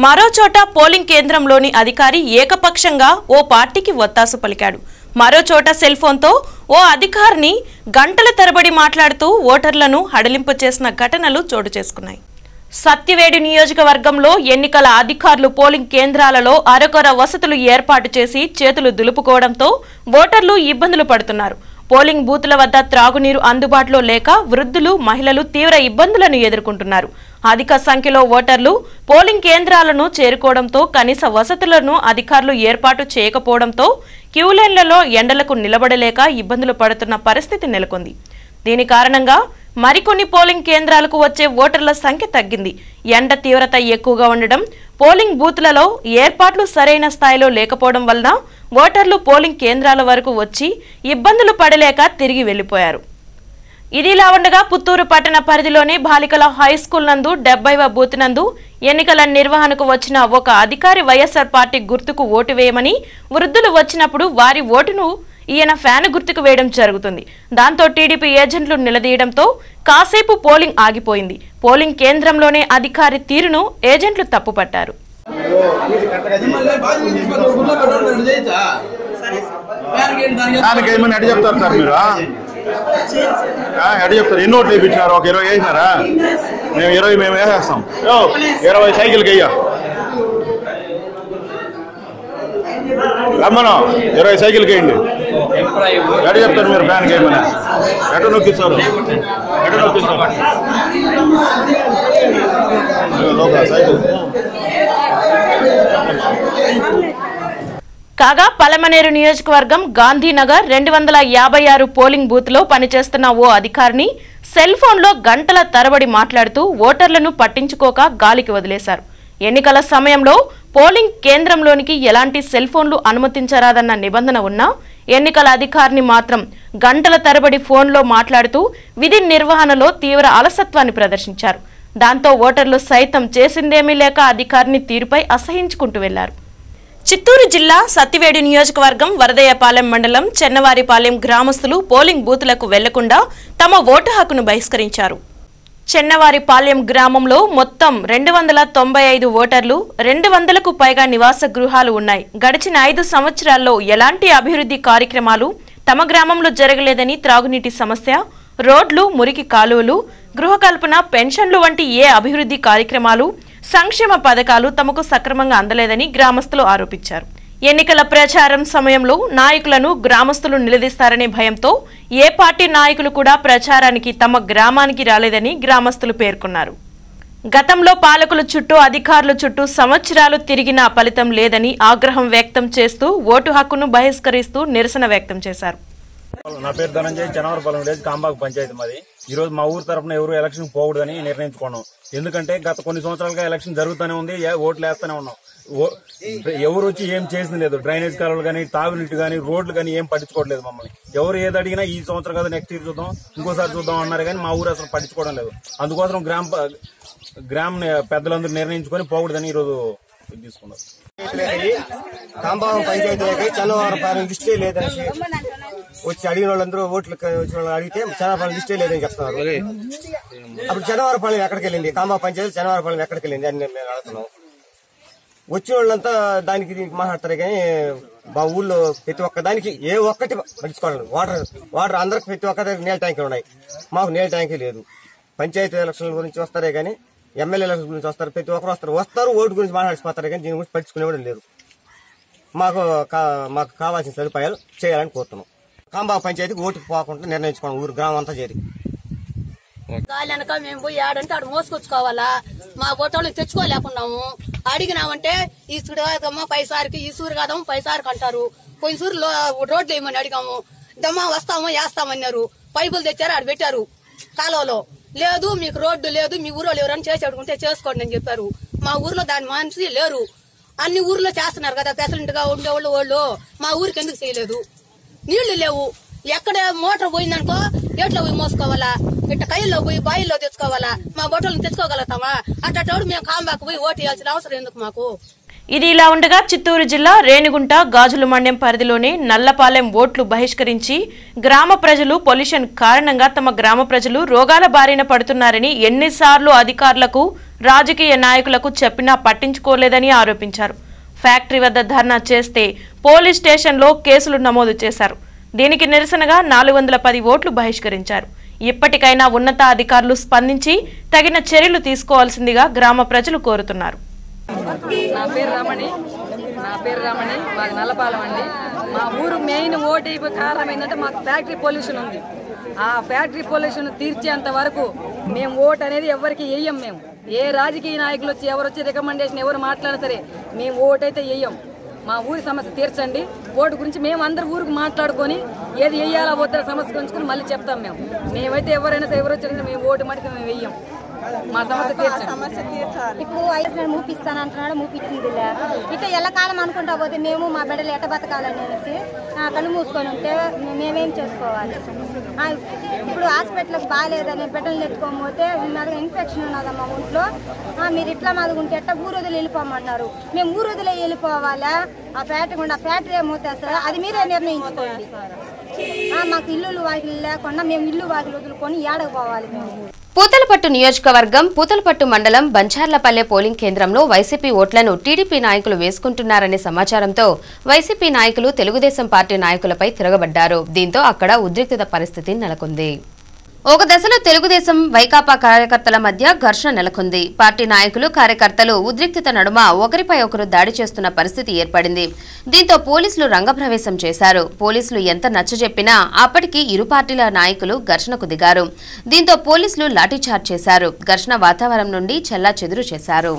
మరోచోట పోలింగ్ కేంద్రంలోని అధికారి ఏకపక్షంగా ఓ పార్టీకి ఒత్తాసు పలికాడు. మరోచోట సెల్ ఫోన్తో ఓ అధికారిని గంటల తరబడి మాట్లాడుతూ ఓటర్లను హడలింపు చేసిన ఘటనలు చోటు చేసుకున్నాయి. సత్యవేడు నియోజకవర్గంలో ఎన్నికల అధికారులు పోలింగ్ కేంద్రాలలో అరకొర వసతులు ఏర్పాటు చేసి చేతులు దులుపుకోవడంతో ఓటర్లు ఇబ్బందులు పడుతున్నారు. పోలింగ్ బూత్ల వద్ద త్రాగునీరు అందుబాటులో లేక వృద్ధులు, మహిళలు తీవ్ర ఇబ్బందులను ఎదుర్కొంటున్నారు. అధిక సంఖ్యలో ఓటర్లు పోలింగ్ కేంద్రాలను చేరుకోవడంతో కనీస వసతులను అధికారులు ఏర్పాటు చేయకపోవడంతో క్యూలైన్లలో ఎండలకు నిలబడలేక ఇబ్బందులు పడుతున్న పరిస్థితి నెలకొంది. దీని కారణంగా మరికొన్ని పోలింగ్ కేంద్రాలకు వచ్చే ఓటర్ల సంఖ్య తగ్గింది. ఎండ తీవ్రత ఎక్కువగా ఉండడం, పోలింగ్ బూత్లలో ఏర్పాట్లు సరైన స్థాయిలో లేకపోవడం వలన ఓటర్లు పోలింగ్ కేంద్రాల వరకు వచ్చి ఇబ్బందులు పడలేక తిరిగి వెళ్లిపోయారు. ఇదిలా ఉండగా పుత్తూరు పట్టణ పరిధిలోని బాలికల హైస్కూల్ నందు 70వ బూత్ నందు ఎన్నికల నిర్వహణకు వచ్చిన ఒక అధికారి వైఎస్ఆర్ పార్టీ గుర్తుకు ఓటు వేయమని వృద్ధులు వచ్చినప్పుడు వారి ఓటును ఈయన ఫ్యాన్ గుర్తుకు వేయడం జరుగుతుంది. దాంతో టీడీపీ ఏజెంట్లు నిలదీయడంతో కాసేపు పోలింగ్ ఆగిపోయింది. పోలింగ్ కేంద్రంలోనే అధికారి తీరును ఏజెంట్లు తప్పుపట్టారు. ఎన్ని ఓట్లు వేయించినారు? ఒక 20 వేసినారా? మేము 20 మేము వేసేస్తాం. 20 సైకిల్కి వెయ్యా రమ్మను, 20 సైకిల్కి వేయండి. ఎడ చెప్తారు మీరు ఫ్యాన్కి వేయమని? ఎట నొక్కిస్తారు? సైకిల్. కాగా పలమనేరు నియోజకవర్గం గాంధీనగర్ 256 పోలింగ్ బూత్ లో పనిచేస్తున్న ఓ అధికారిని సెల్ ఫోన్ లో గంటల తరబడి మాట్లాడుతూ ఓటర్లను పట్టించుకోక గాలికి వదిలేశారు. ఎన్నికల సమయంలో పోలింగ్ కేంద్రంలోనికి ఎలాంటి సెల్ ఫోన్లు అనుమతించరాదన్న నిబంధన ఉన్నా ఎన్నికల అధికారిని మాత్రం గంటల తరబడి ఫోన్లో మాట్లాడుతూ విధి నిర్వహణలో తీవ్ర అలసత్వాన్ని ప్రదర్శించారు. దాంతో ఓటర్లు సైతం చేసిందేమీ లేక అధికారిని తీరుపై అసహించుకుంటూ వెళ్లారు. చిత్తూరు జిల్లా సత్యవేడు నియోజకవర్గం వరదయ్యపాలెం మండలం చెన్నవారిపాలెం గ్రామస్తులు పోలింగ్ బూత్లకు వెళ్లకుండా తమ ఓటు హక్కును బహిష్కరించారు. చెన్నవారిపాలెం గ్రామంలో మొత్తం 295 ఓటర్లు, 200కు పైగా నివాస గృహాలు ఉన్నాయి. గడిచిన 5 సంవత్సరాల్లో ఎలాంటి అభివృద్ధి కార్యక్రమాలు తమ గ్రామంలో జరగలేదని, త్రాగునీటి సమస్య, రోడ్లు, మురికి కాలువలు, గృహకల్పన, పెన్షన్లు వంటి ఏ అభివృద్ధి కార్యక్రమాలు, సంక్షేమ పథకాలు తమకు సక్రమంగా అందలేదని గ్రామస్తులు ఆరోపించారు. ఎన్నికల ప్రచారం సమయంలో నాయకులను గ్రామస్తులు నిలదీస్తారనే భయంతో ఏ పార్టీ నాయకులు కూడా ప్రచారానికి తమ గ్రామానికి రాలేదని గ్రామస్తులు పేర్కొన్నారు. గతంలో పాలకుల చుట్టూ, అధికారుల చుట్టూ సంవత్సరాలు తిరిగినా ఫలితం లేదని ఆగ్రహం వ్యక్తం చేస్తూ ఓటు హక్కును బహిష్కరిస్తూ నిరసన వ్యక్తం చేశారు. నా పేరు ధనంజయ్, చెన్నవారిపాలెం విలేజ్, కాంబాగ్ పంచాయతీ మాది. ఈ రోజు మా ఊరు తరఫున ఎవరు ఎలక్షన్ పోకూడదని నిర్ణయించుకున్నాం. ఎందుకంటే గత కొన్ని సంవత్సరాలుగా ఎలక్షన్ జరుగుతూనే ఉంది, ఓట్లు వేస్తూనే ఉన్నాం. ఎవరు వచ్చి ఏం చేసింది లేదు. డ్రైనేజ్ కాలువలు కానీ, తాగునీటి కానీ, రోడ్లు కానీ ఏం పట్టించుకోవట్లేదు మమ్మల్ని. ఎవరు ఏది అడిగినా ఈ సంవత్సరం కదా నెక్స్ట్ ఇయర్ చూద్దాం, ఇంకోసారి చూద్దాం అన్నారు కానీ మా ఊరు అసలు పట్టించుకోవడం లేదు. అందుకోసం గ్రామ పెద్దలందరూ నిర్ణయించుకొని పోకూడదని ఈ రోజు తీసుకున్నారు. కాంబాగం పంచాయతీలకి చెన్నవారిపాలెం లిస్టే లేదని వచ్చి అడిగిన వాళ్ళందరూ ఓట్లు వచ్చిన వాళ్ళు అడిగితే చెన్నవారిపాలెం లిస్టే లేదని చెప్తున్నారు. అప్పుడు చెన్నవారిపాలెం ఎక్కడికి వెళ్ళింది? కాంబాగం పంచాయతీ చెన్నవారిపాలెం ఎక్కడికి వెళ్ళింది అని మేము అడుగుతున్నాం. వచ్చిన వాళ్ళంతా దానికి దీనికి మాట్లాడతారు కానీ మా ఊళ్ళో ప్రతి ఒక్క దానికి ఏ ఒక్కటి పట్టించుకోవాలి. వాటర్ అందరికి ప్రతి ఒక్క దగ్గర నీళ్ళ ట్యాంకులు ఉన్నాయి, మాకు నీళ్ళ ట్యాంకీ లేదు. పంచాయతీ ఎలక్షన్ల గురించి వస్తారే కానీ, ఎమ్మెల్యే ఎలక్షన్ గురించి వస్తారు, ప్రతి ఒక్కరు వస్తారు ఓటు గురించి మాట్లాడిపోతారు కానీ దీని గురించి పట్టించుకునేవాడు లేదు. మాకు కావాల్సిన సదుపాయాలు చేయాలని కోరుతున్నాం. కాంబాగం పంచాయతీకి ఓటుకు పోకుండా నిర్ణయించుకోండి ఊరు గ్రామం అంతా చేరి. గాలి అనక మేము పోయి ఆడంటే ఆడ మోసుకొచ్చుకోవాలా, మా ఓటోళ్ళకి తెచ్చుకోలేకున్నాము. అడిగినామంటే ఈ సుడదమ్మా పైసారికి ఈ సూరు కాదమ్మా పైసారికి అంటారు. కొన్ని సూరులో రోడ్లు వేయమని అడిగాము, దమ్మా వస్తామో వేస్తామన్నారు. పైపులు తెచ్చారు, ఆడ పెట్టారు కాలువలో. లేదు మీకు రోడ్డు లేదు, మీ ఊరోళ్ళు ఎవరైనా చేసి అడుగుంటే చేసుకోండి అని చెప్పారు. మా ఊర్లో దాని మనిషి లేరు. అన్ని ఊర్లో చేస్తున్నారు కదా ప్రెసిడెంట్ గా ఉండేవాళ్ళు. వాళ్ళు మా ఊరికి ఎందుకు చేయలేదు? నీళ్లు లేవు. ఎక్కడ మోటార్ పోయిందనుకో ఎట్లా పోయి మోసుకోవాలా, ఇట్లా కైల్లో పోయి బాయిల్లో తెచ్చుకోవాలా? మా బొట్టలను తెచ్చుకోగలుగుతామా? అట్టోడు మేము కాంబాకు పోయి ఓటు వేయాల్సిన అవసరం ఎందుకు మాకు? ఇది ఇలా ఉండగా చిత్తూరు జిల్లా రేణిగుంట గాజుల మండలం పరిధిలోని నల్లపాలెం ఓట్లు బహిష్కరించి గ్రామ ప్రజలు పొల్యూషన్ కారణంగా తమ గ్రామ ప్రజలు రోగాల బారిన పడుతున్నారని ఎన్నిసార్లు అధికారులకు రాజకీయ నాయకులకు చెప్పినా పట్టించుకోలేదని ఆరోపించారు. ఫ్యాక్టరీ వద్ద ధర్నా చేస్తే పోలీస్ స్టేషన్లో కేసులు నమోదు చేశారు. దీనికి నిరసనగా 410 ఓట్లు బహిష్కరించారు. ఇప్పటికైనా ఉన్నతాధికారులు స్పందించి తగిన చర్యలు తీసుకోవాల్సిందిగా గ్రామ ప్రజలు కోరుతున్నారు. నా పేరు రమణి, మాకు నల్లపాలెం అండి. మా ఊరు మెయిన్ ఓటు కారణం ఏంటంటే మాకు ఫ్యాక్టరీ పొల్యూషన్ ఉంది. ఆ ఫ్యాక్టరీ పొల్యూషన్ తీర్చేంత వరకు మేము ఓటు అనేది ఎవరికి వేయం. మేము ఏ రాజకీయ నాయకులు వచ్చి ఎవరు వచ్చి రికమెండేషన్ ఎవరు మాట్లాడినా సరే మేము ఓటు అయితే వేయం. మా ఊరి సమస్య తీర్చండి. ఓటు గురించి మేము అందరు ఊరికి మాట్లాడుకొని ఏది వేయాలా వద్దా సమస్య గురించి మళ్ళీ చెప్తాం. మేమైతే ఎవరైనా సరే ఎవరు వచ్చారంటే మేము ఓటు మటుకు మేము వేయం. మా సమస్య తీర్చాలి. ఇప్పుడు ఐదు మూపిస్తానంటున్నాడు, మూపించిందిలే. ఇట్లా ఎల్లకాలం అనుకుంటా పోతే మేము మా బిడ్డలు ఎట్ట బతకాలని అనేసి కళ్ళు మూసుకొని ఉంటే మేమేం చేసుకోవాలి? ఇప్పుడు హాస్పిటల్కి బాగాలేదని బిడ్డలు ఎత్తుకోకపోతే మాది ఇన్ఫెక్షన్ ఉన్నదమ్మా ఒంట్లో. మీరు ఇట్లా మాదుకుంటే ఎట్లా ఊరొదిలి వెళ్ళిపోమన్నారు. మేము ఊరొదిలే వెళ్ళిపోవాలా? ఆ ఫ్యాక్టరీ ఏమవుతుంది అది మీరే నిర్ణయించుకోండి. మాకు ఇల్లు వాకిలు లేకుండా మేము ఇల్లు వాకిలు వదులుకొని ఏడకు పోవాలి. మేము పూతలపట్టు నియోజకవర్గం పూతలపట్టు మండలం బంచార్లపల్లె పోలింగ్ కేంద్రంలో వైసీపీ ఓట్లను టీడీపీ నాయకులు వేసుకుంటున్నారనే సమాచారంతో వైసీపీ నాయకులు తెలుగుదేశం పార్టీ నాయకులపై తిరగబడ్డారు. దీంతో అక్కడ ఉద్రిక్తత పరిస్థితి నెలకొంది. ఒక దశలో తెలుగుదేశం వైకాపా కార్యకర్తల మధ్య ఘర్షణ నెలకొంది. పార్టీ నాయకులు కార్యకర్తలు ఉద్రిక్తత నడుమ ఒకరిపై ఒకరు దాడి చేస్తున్న పరిస్థితి ఏర్పడింది. దీంతో పోలీసులు రంగప్రవేశం చేశారు. పోలీసులు ఎంత నచ్చజెప్పినా అప్పటికి ఇరు పార్టీల నాయకులు ఘర్షణకు దిగారు. దీంతో పోలీసులు లాఠీచార్జ్ చేశారు. ఘర్షణ వాతావరణం నుండి చెల్లాచెదురు చేశారు.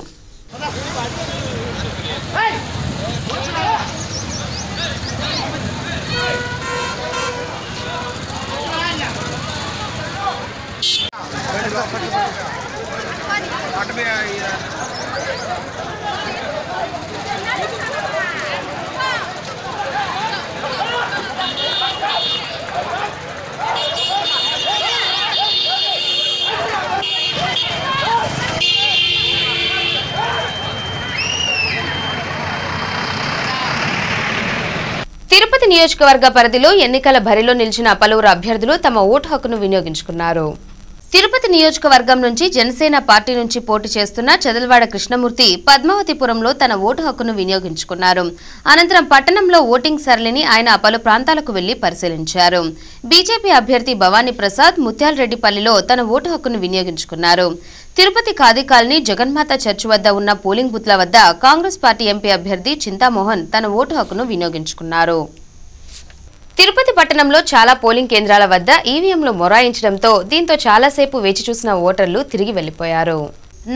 తిరుపతి నియోజకవర్గ పరిధిలో ఎన్నికల బరిలో నిలిచిన పలువురు అభ్యర్థులు తమ ఓటు హక్కును వినియోగించుకున్నారు. తిరుపతి నియోజకవర్గం నుంచి జనసేన పార్టీ నుంచి పోటీ చేస్తున్న చదల్వాడ కృష్ణమూర్తి పద్మావతిపురంలో తన ఓటు హక్కును వినియోగించుకున్నారు. అనంతరం పట్టణంలో ఓటింగ్ సరళిని ఆయన పలు ప్రాంతాలకు వెళ్లి పరిశీలించారు. బీజేపీ అభ్యర్థి భవానీ ప్రసాద్ ముత్యాలరెడ్డిపల్లిలో తన ఓటు హక్కును వినియోగించుకున్నారు. తిరుపతి ఖాదీ కాలనీ జగన్మాత చర్చ్ వద్ద ఉన్న పోలింగ్ బూత్ల వద్ద కాంగ్రెస్ పార్టీ ఎంపీ అభ్యర్థి చింతామోహన్ తన ఓటు హక్కును వినియోగించుకున్నారు. తిరుపతి పట్టణంలో చాలా పోలింగ్ కేంద్రాల వద్ద ఈవీఎంలు మొరాయించడంతో దీంతో చాలాసేపు వేచి చూసిన ఓటర్లు తిరిగి వెళ్లిపోయారు.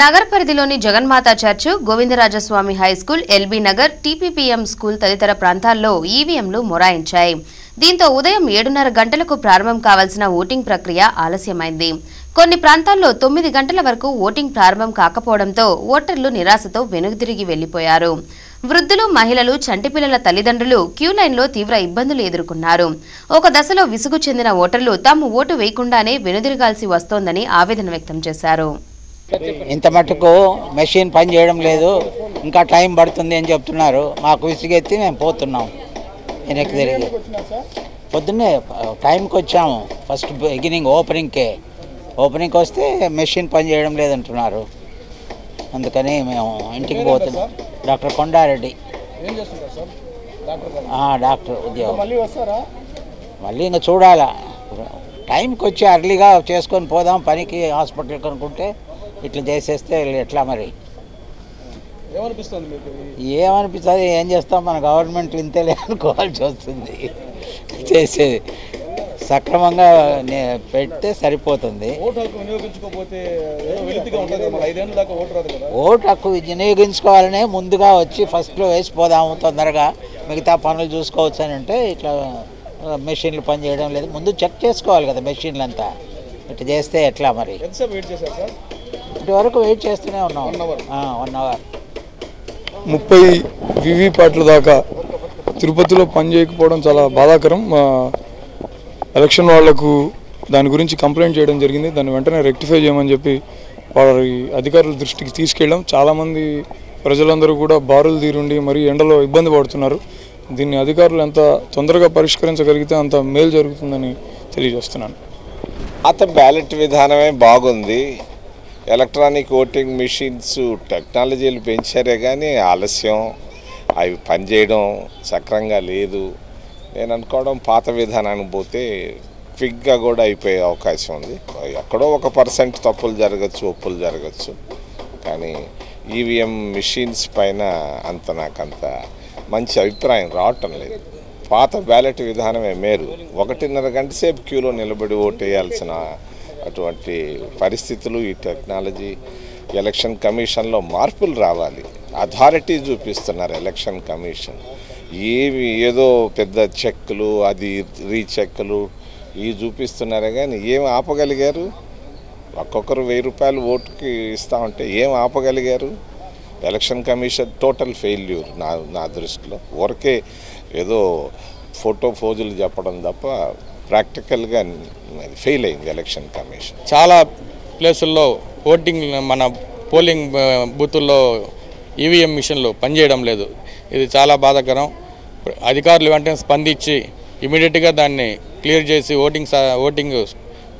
నగర పరిధిలోని Jaganmatha church, Govindarajaswamy high school, LB Nagar, TPPM school తదితర ప్రాంతాల్లో ఈవీఎంలు మొరాయించాయి. దీంతో ఉదయం 7:30 గంటలకు ప్రారంభం కావాల్సిన ఓటింగ్ ప్రక్రియ ఆలస్యమైంది. కొన్ని ప్రాంతాల్లో 9 గంటల వరకు ఓటింగ్ ప్రారంభం కాకపోవడంతో ఓటర్లు నిరాశతో వెనుదిరిగి వెళ్లిపోయారు. వృద్ధులు, మహిళలు, చంటిపిల్లల తల్లిదండ్రులు క్యూ లైన్లో తీవ్ర ఇబ్బందులు ఎదుర్కొన్నారు. ఒక దశలో విసుగు చెందిన ఓటర్లు తాము ఓటు వేయకుండానే వెనుదిరగాల్సి వస్తోందని ఆవేదన వ్యక్తం చేశారు. ఇంత మటుకు మెషిన్ పని చేయడం లేదు, ఇంకా టైం పడుతుంది అని చెప్తున్నారు. మాకు విసుగెత్తి మేము పోతున్నాం. వెనక్కి తిరిగి పొద్దున్నే టైంకి వచ్చాము. ఫస్ట్ బిగినింగ్ ఓపెనింగ్కి వస్తే మెషిన్ పని చేయడం లేదంటున్నారు. అందుకని మేము ఇంటికి పోతున్నాం. డాక్టర్ కొండారెడ్డి డాక్టర్ ఉద్యోగం. మళ్ళీ ఇంకా చూడాలా, టైంకి వచ్చి అర్లీగా చేసుకొని పోదాం పనికి హాస్పిటల్కి అనుకుంటే ఇట్లా చేసేస్తే ఎట్లా మరి? ఏమనిపిస్తుంది? ఏం చేస్తాం, మన గవర్నమెంట్ ఇంతలే అనుకోవాల్సి వస్తుంది. చేసేది సక్రమంగా పెడితే సరిపోతుంది. ఓటు హక్కు వినియోగించుకోవాలనే ముందుగా వచ్చి ఫస్ట్లో వేసిపోదాము, తొందరగా మిగతా పనులు చూసుకోవచ్చు అని అంటే ఇట్లా మెషిన్లు పనిచేయడం లేదు. ముందు చెక్ చేసుకోవాలి కదా మెషిన్లు అంతా. ఇట్లా చేస్తే ఎట్లా మరి? ఇటు వరకు వెయిట్ చేస్తూనే ఉన్నాం 1 అవర్. 30 వీవీప్యాట్ల దాకా తిరుపతిలో పనిచేయకపోవడం చాలా బాధాకరం. ఎలక్షన్ వాళ్లకు దాని గురించి కంప్లైంట్ చేయడం జరిగింది. దాన్ని వెంటనే రెక్టిఫై చేయమని చెప్పి వారి అధికారుల దృష్టికి తీసుకెళ్ళాం. చాలామంది ప్రజలందరూ కూడా బారులు తీరుండి మరీ ఎండలో ఇబ్బంది పడుతున్నారు. దీన్ని అధికారులు ఎంత తొందరగా పరిష్కరించగలిగితే అంత మేలు జరుగుతుందని తెలియజేస్తున్నాను. పాత బ్యాలెట్ విధానమే బాగుంది. ఎలక్ట్రానిక్ ఓటింగ్ మిషన్స్ టెక్నాలజీలు పెంచారే కానీ ఆలస్యం, అవి పనిచేయడం సక్రంగా లేదు. నేను అనుకోవడం పాత విధానానికి పోతే క్విక్గా కూడా అయిపోయే అవకాశం ఉంది. ఎక్కడో 1% తప్పులు జరగచ్చు, ఒప్పులు జరగచ్చు, కానీ ఈవీఎం మిషన్స్ పైన నాకంత మంచి అభిప్రాయం రావటం లేదు. పాత బ్యాలెట్ విధానమే మేలు. 1.5 గంట సేపు క్యూలో నిలబడి ఓటేయాల్సిన అటువంటి పరిస్థితులు ఈ టెక్నాలజీ ఎలక్షన్ కమిషన్లో మార్పులు రావాలి. అథారిటీ చూపిస్తున్నారు ఎలక్షన్ కమిషన్. ఏదో పెద్ద చెక్కులు, అది రీచెక్కులు ఇవి చూపిస్తున్నారే కానీ ఏం ఆపగలిగారు? ఒక్కొక్కరు 1000 రూపాయలు ఓటుకి ఇస్తా ఉంటే ఏం ఆపగలిగారు? ఎలక్షన్ కమిషన్ టోటల్ ఫెయిల్యూర్ నా దృష్టిలో. ఊరికే ఏదో ఫోటో ఫోజులు చెప్పడం తప్ప ప్రాక్టికల్గా ఫెయిల్ అయింది ఎలక్షన్ కమిషన్. చాలా ప్లేసుల్లో ఓటింగ్ మన పోలింగ్ బూతుల్లో ఈవీఎం మిషన్లు పనిచేయడం లేదు. ఇది చాలా బాధాకరం. అధికారులు వెంటనే స్పందించి ఇమీడియట్గా దాన్ని క్లియర్ చేసి ఓటింగ్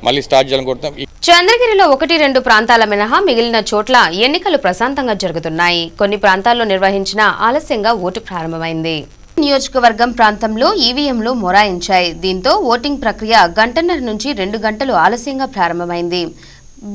మళ్ళీ స్టార్ట్ చేయాలని కోరుతాం. చంద్రగిరిలో 1-2 ప్రాంతాల మినహా మిగిలిన చోట్ల ఎన్నికలు ప్రశాంతంగా జరుగుతున్నాయి. కొన్ని ప్రాంతాల్లో నిర్వహించిన ఆలస్యంగా ఓటు ప్రారంభమైంది. నియోజకవర్గం ప్రాంతంలో ఈవీఎంలు మొరాయించాయి. దీంతో ఓటింగ్ ప్రక్రియ 1.5 నుంచి 2 గంటలు ఆలస్యంగా ప్రారంభమైంది.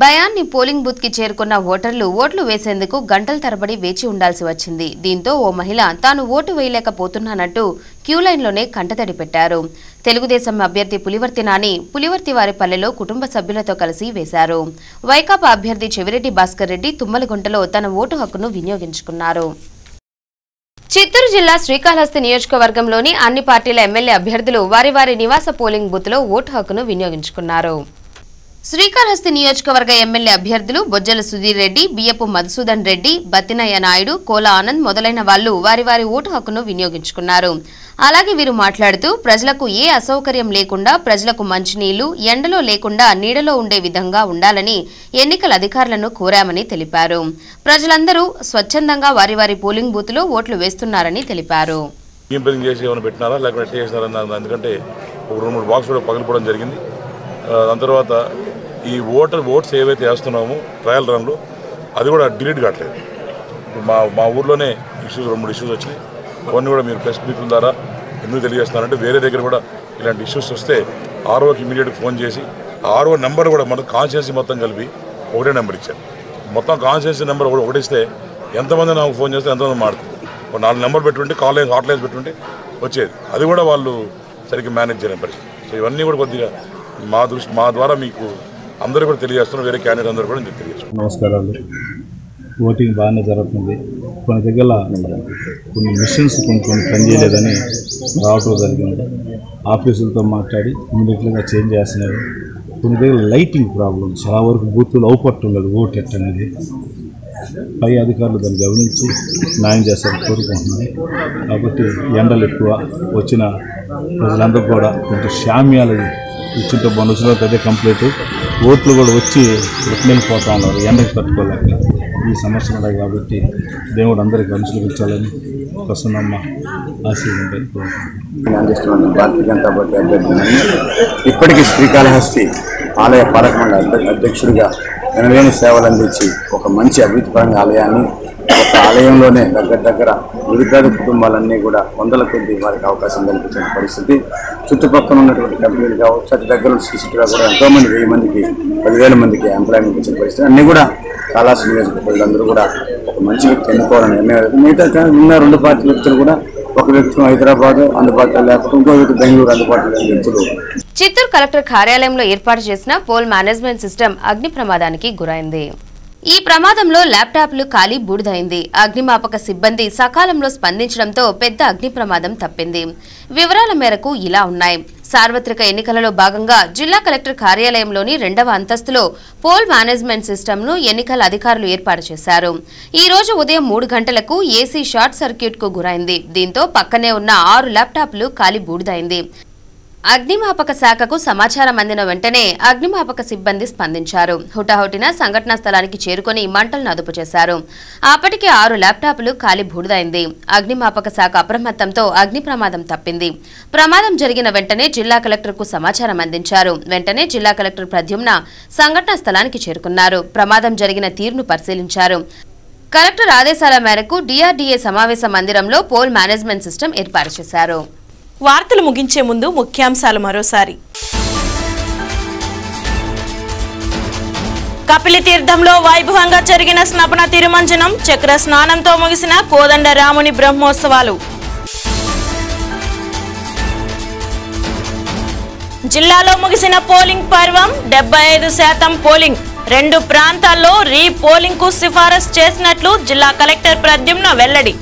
భయాన్ని పోలింగ్ బూత్ కి చేరుకున్న ఓటర్లు ఓట్లు వేసేందుకు గంటల తరబడి వేచి ఉండాల్సి వచ్చింది. దీంతో ఓ మహిళ తాను ఓటు వేయలేకపోతున్నానంటూ క్యూలైన్లోనే కంటతడి పెట్టారు. తెలుగుదేశం అభ్యర్థి పులివర్తి నాని పులివర్తివారిపల్లెలో కుటుంబ సభ్యులతో కలిసి వేశారు. వైకాపా అభ్యర్థి చెవిరెడ్డి భాస్కర్ రెడ్డి తుమ్మలగుంటలో తన ఓటు హక్కును వినియోగించుకున్నారు. చిత్తూరు జిల్లా శ్రీకాళహస్తి నియోజకవర్గంలోని అన్ని పార్టీల ఎమ్మెల్యే అభ్యర్థులు వారి వారి నివాస పోలింగ్ బూత్లో ఓటు హక్కును వినియోగించుకున్నారు. శ్రీకాళహస్తి నియోజకవర్గ ఎమ్మెల్యే అభ్యర్థులు బొజ్జల సుధీర్ రెడ్డి, బియ్యపు మధుసూదన్ రెడ్డి, బత్తినయ్య నాయుడు, కోల ఆనంద్ మొదలైన వాళ్లు వారి వారి ఓటు హక్కును వినియోగించుకున్నారు. అలాగే వీరు మాట్లాడుతూ ప్రజలకు ఏ అసౌకర్యం లేకుండా, ప్రజలకు మంచినీళ్లు ఎండలో లేకుండా నీడలో ఉండే విధంగా ఉండాలని ఎన్నికల అధికారులను కోరామని తెలిపారు. ప్రజలందరూ స్వచ్ఛందంగా వారి వారి పోలింగ్ బూత్ లో ఓట్లు వేస్తున్నారని తెలిపారు. ఎందుకంటే 2-3 బాక్సులు పగిలిపోవడం జరిగింది. దాని తర్వాత ఈ ఓట్స్ ఏవైతే వేస్తున్నామో ట్రయల్ రన్లో అది కూడా డిలీట్ కావట్లేదు. మా ఊర్లోనే 2-3 ఇష్యూస్ వచ్చినాయి. అవన్నీ కూడా మీరు ప్రెస్ మీట్ల ద్వారా ఎందుకు తెలియజేస్తున్నారంటే వేరే దగ్గర కూడా ఇలాంటి ఇష్యూస్ వస్తే ఆర్ఓకి ఇమీడియట్గా ఫోన్ చేసి ఆర్ఓ నెంబర్ కూడా మన కాన్స్టిట్యున్సీ మొత్తం కలిపి ఒకటే నెంబర్ ఇచ్చారు. మొత్తం కాన్స్టిట్యున్సీ నెంబర్ ఒకటి ఇస్తే ఎంతమంది నాకు ఫోన్ చేస్తే ఎంతమంది మాడుతుంది. 4 నెంబర్ పెట్టుంటే హాట్లైన్స్ పెట్టుంటే వచ్చేది. అది కూడా వాళ్ళు సరిగ్గా మేనేజ్ చేయలేని పరిస్థితి. సో ఇవన్నీ కూడా కొద్దిగా మా ద్వారా మీకు అందరూ కూడా తెలియజేస్తున్నారు. వేరే క్యాండిడేట్ అందరూ కూడా తెలియజేస్తున్నారు. నమస్కారాలు. ఓటింగ్ బాగానే జరుగుతుంది. కొన్ని దగ్గర కొన్ని మిషన్స్ కొన్ని పనిచేయలేదని రావటం జరిగింది. ఆఫీసులతో మాట్లాడి ఇమీడియట్గా చేంజ్ చేస్తున్నారు. కొన్ని దగ్గర లైటింగ్ ప్రాబ్లం, చాలా వరకు బూతులు అవుపట్టం లేదు ఓటు ఎట్టనేది. పై అధికారులు దాన్ని గమనించి న్యాయం చేస్తారని కోరుకుంటున్నాను. కాబట్టి ఎండలు ఎక్కువ వచ్చిన ప్రజలందరూ కూడా కొంచెం శామ్యాలు ఇచ్చింటే బొనసులో అదే కంప్లీట్. ఓట్లు కూడా వచ్చి వెళ్ళిపోతూ ఉన్నారు ఎండకు తట్టుకోలేక. ఈ సమస్యలు ఉన్నాయి కాబట్టి దేవుడు అందరికీ అనుసరించాలని ప్రసన్నమ్మ ఆశీర్వదిస్తున్నాను. భారతీయ జనతా పార్టీ అభ్యర్థులని ఇప్పటికీ శ్రీకాళహస్తి ఆలయ పాలక మండలి అధ్యక్షుడిగా ఎనలేని సేవలు అందించి ఒక మంచి అభివృద్ధిపరంగా ఆలయాన్ని ఒక ఆలయంలోనే దగ్గర నిరుపేద కుటుంబాలన్నీ కూడా 100 కొద్ది వారికి అవకాశం కల్పించిన పరిస్థితి. చుట్టుపక్కల ఉన్నటువంటి కంపెనీలు కావచ్చు, అతి దగ్గర సిటీలో కూడా ఎంతోమంది 1000 మందికి 10,000 మందికి ఎంప్లాయ్మెంట్ ఇచ్చిన పరిస్థితి. అన్నీ కూడా చాలా నియోజకవర్గాలందరూ కూడా ఒక మంచి వ్యక్తి ఎన్నుకోవాలని నిర్ణయం. మిగతా ఉన్న 2 పార్టీ వ్యక్తులు కూడా ఒక వ్యక్తి హైదరాబాద్ అందుబాటులో లేకపోతే ఇంకో వ్యక్తి బెంగళూరు అందుబాటులో లేని వ్యక్తులు చిత్తూరు కలెక్టర్ కార్యాలయంలో ఏర్పాటు చేసిన పోల్ మేనేజ్మెంట్ సిస్టమ్ అగ్ని ప్రమాదానికి గురైంది. ఈ ప్రమాదంలో ల్యాప్టాప్లు కాలి బూడిదైంది. అగ్నిమాపక సిబ్బంది సకాలంలో స్పందించడంతో పెద్ద అగ్ని ప్రమాదం తప్పింది. వివరాల మేరకు ఇలా ఉన్నాయి. సార్వత్రిక ఎన్నికలలో భాగంగా జిల్లా కలెక్టర్ కార్యాలయంలోని 2వ అంతస్తులో పోల్ మేనేజ్మెంట్ సిస్టమ్ను ఎన్నికల అధికారులు ఏర్పాటు చేశారు. ఈ రోజు ఉదయం 3 గంటలకు ఏసీ షార్ట్ సర్క్యూట్ కు గురైంది. దీంతో పక్కనే ఉన్న 6 ల్యాప్టాప్లు కాలి బూడిదైంది. అగ్నిమాపక శాఖకు సమాచారం అందిన వెంటనే అగ్నిమాపక సిబ్బంది స్పందించారు. హుటాహుటిన సంఘటనా స్థలానికి చేరుకుని మంటలను అదుపు చేశారు. అప్పటికే 6 ల్యాప్టాప్లు కాలి బూడిదైంది. అగ్నిమాపక శాఖ అప్రమత్తంతో అగ్ని ప్రమాదం తప్పింది. ప్రమాదం జరిగిన వెంటనే జిల్లా కలెక్టర్కు సమాచారం అందించారు. వెంటనే జిల్లా కలెక్టర్ ప్రద్యుమ్న సంఘటనా స్థలానికి చేరుకున్నారు. ప్రమాదం జరిగిన తీరును పరిశీలించారు. కలెక్టర్ ఆదేశాల మేరకు డిఆర్డీఏ సమావేశ మందిరంలో పోల్ మేనేజ్మెంట్ సిస్టమ్ ఏర్పాటు చేశారు. వార్తలు ముగించే ముందు ముఖ్యాంశాలు మరోసారి. కపిలి తీర్థంలో వైభవంగా జరిగిన స్నపన తిరుమంజనం, చక్ర స్నానంతో ముగిసిన కోదండ రాముని బ్రహ్మోత్సవాలు. జిల్లాలో ముగిసిన పోలింగ్ పర్వం 75% పోలింగ్. 2 ప్రాంతాల్లో రీపోలింగ్ కు సిఫారసు చేసినట్లు జిల్లా కలెక్టర్ ప్రద్యుమ్న వెల్లడి.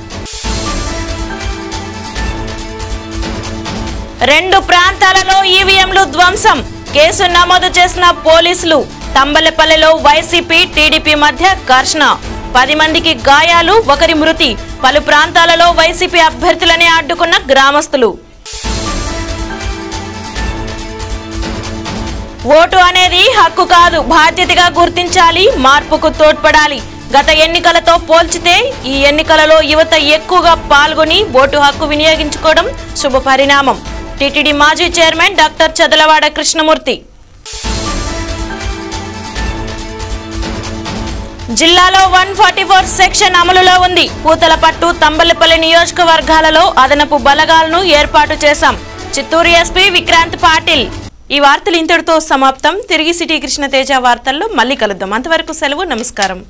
2 ప్రాంతాలలో ఈవీఎంలు ధ్వంసం, కేసు నమోదు చేసిన పోలీసులు. తంబలపల్లిలో వైసీపీ టీడీపీ మధ్య ఘర్షణ, 10 మందికి గాయాలు, 1 మృతి. పలు ప్రాంతాలలో వైసీపీ అభ్యర్థులనే అడ్డుకున్న గ్రామస్తులు. ఓటు అనేది హక్కు కాదు, బాధ్యతగా గుర్తించాలి, మార్పుకు తోడ్పడాలి. గత ఎన్నికలతో పోల్చితే ఈ ఎన్నికలలో యువత ఎక్కువగా పాల్గొని ఓటు హక్కు వినియోగించుకోవడం శుభ పరిణామం. టీటీడీ మాజీ చైర్మన్ డాక్టర్ చదలవాడ కృష్ణమూర్తి. జిల్లాలో 144 సెక్షన్ అమలులో ఉంది. పూతలపట్టు, తంబలపల్లి నియోజకవర్గాలలో అదనపు బలగాలను ఏర్పాటు చేశాం. చిత్తూరు ఎస్పీ విక్రాంత్ పాటిల్. ఈ వార్తలు ఇంతటితో సమాప్తం. తిరిగి సిటీ కృష్ణతేజ వార్తల్లో మళ్ళీ కలుద్దాం. అంతవరకు సెలవు. నమస్కారం.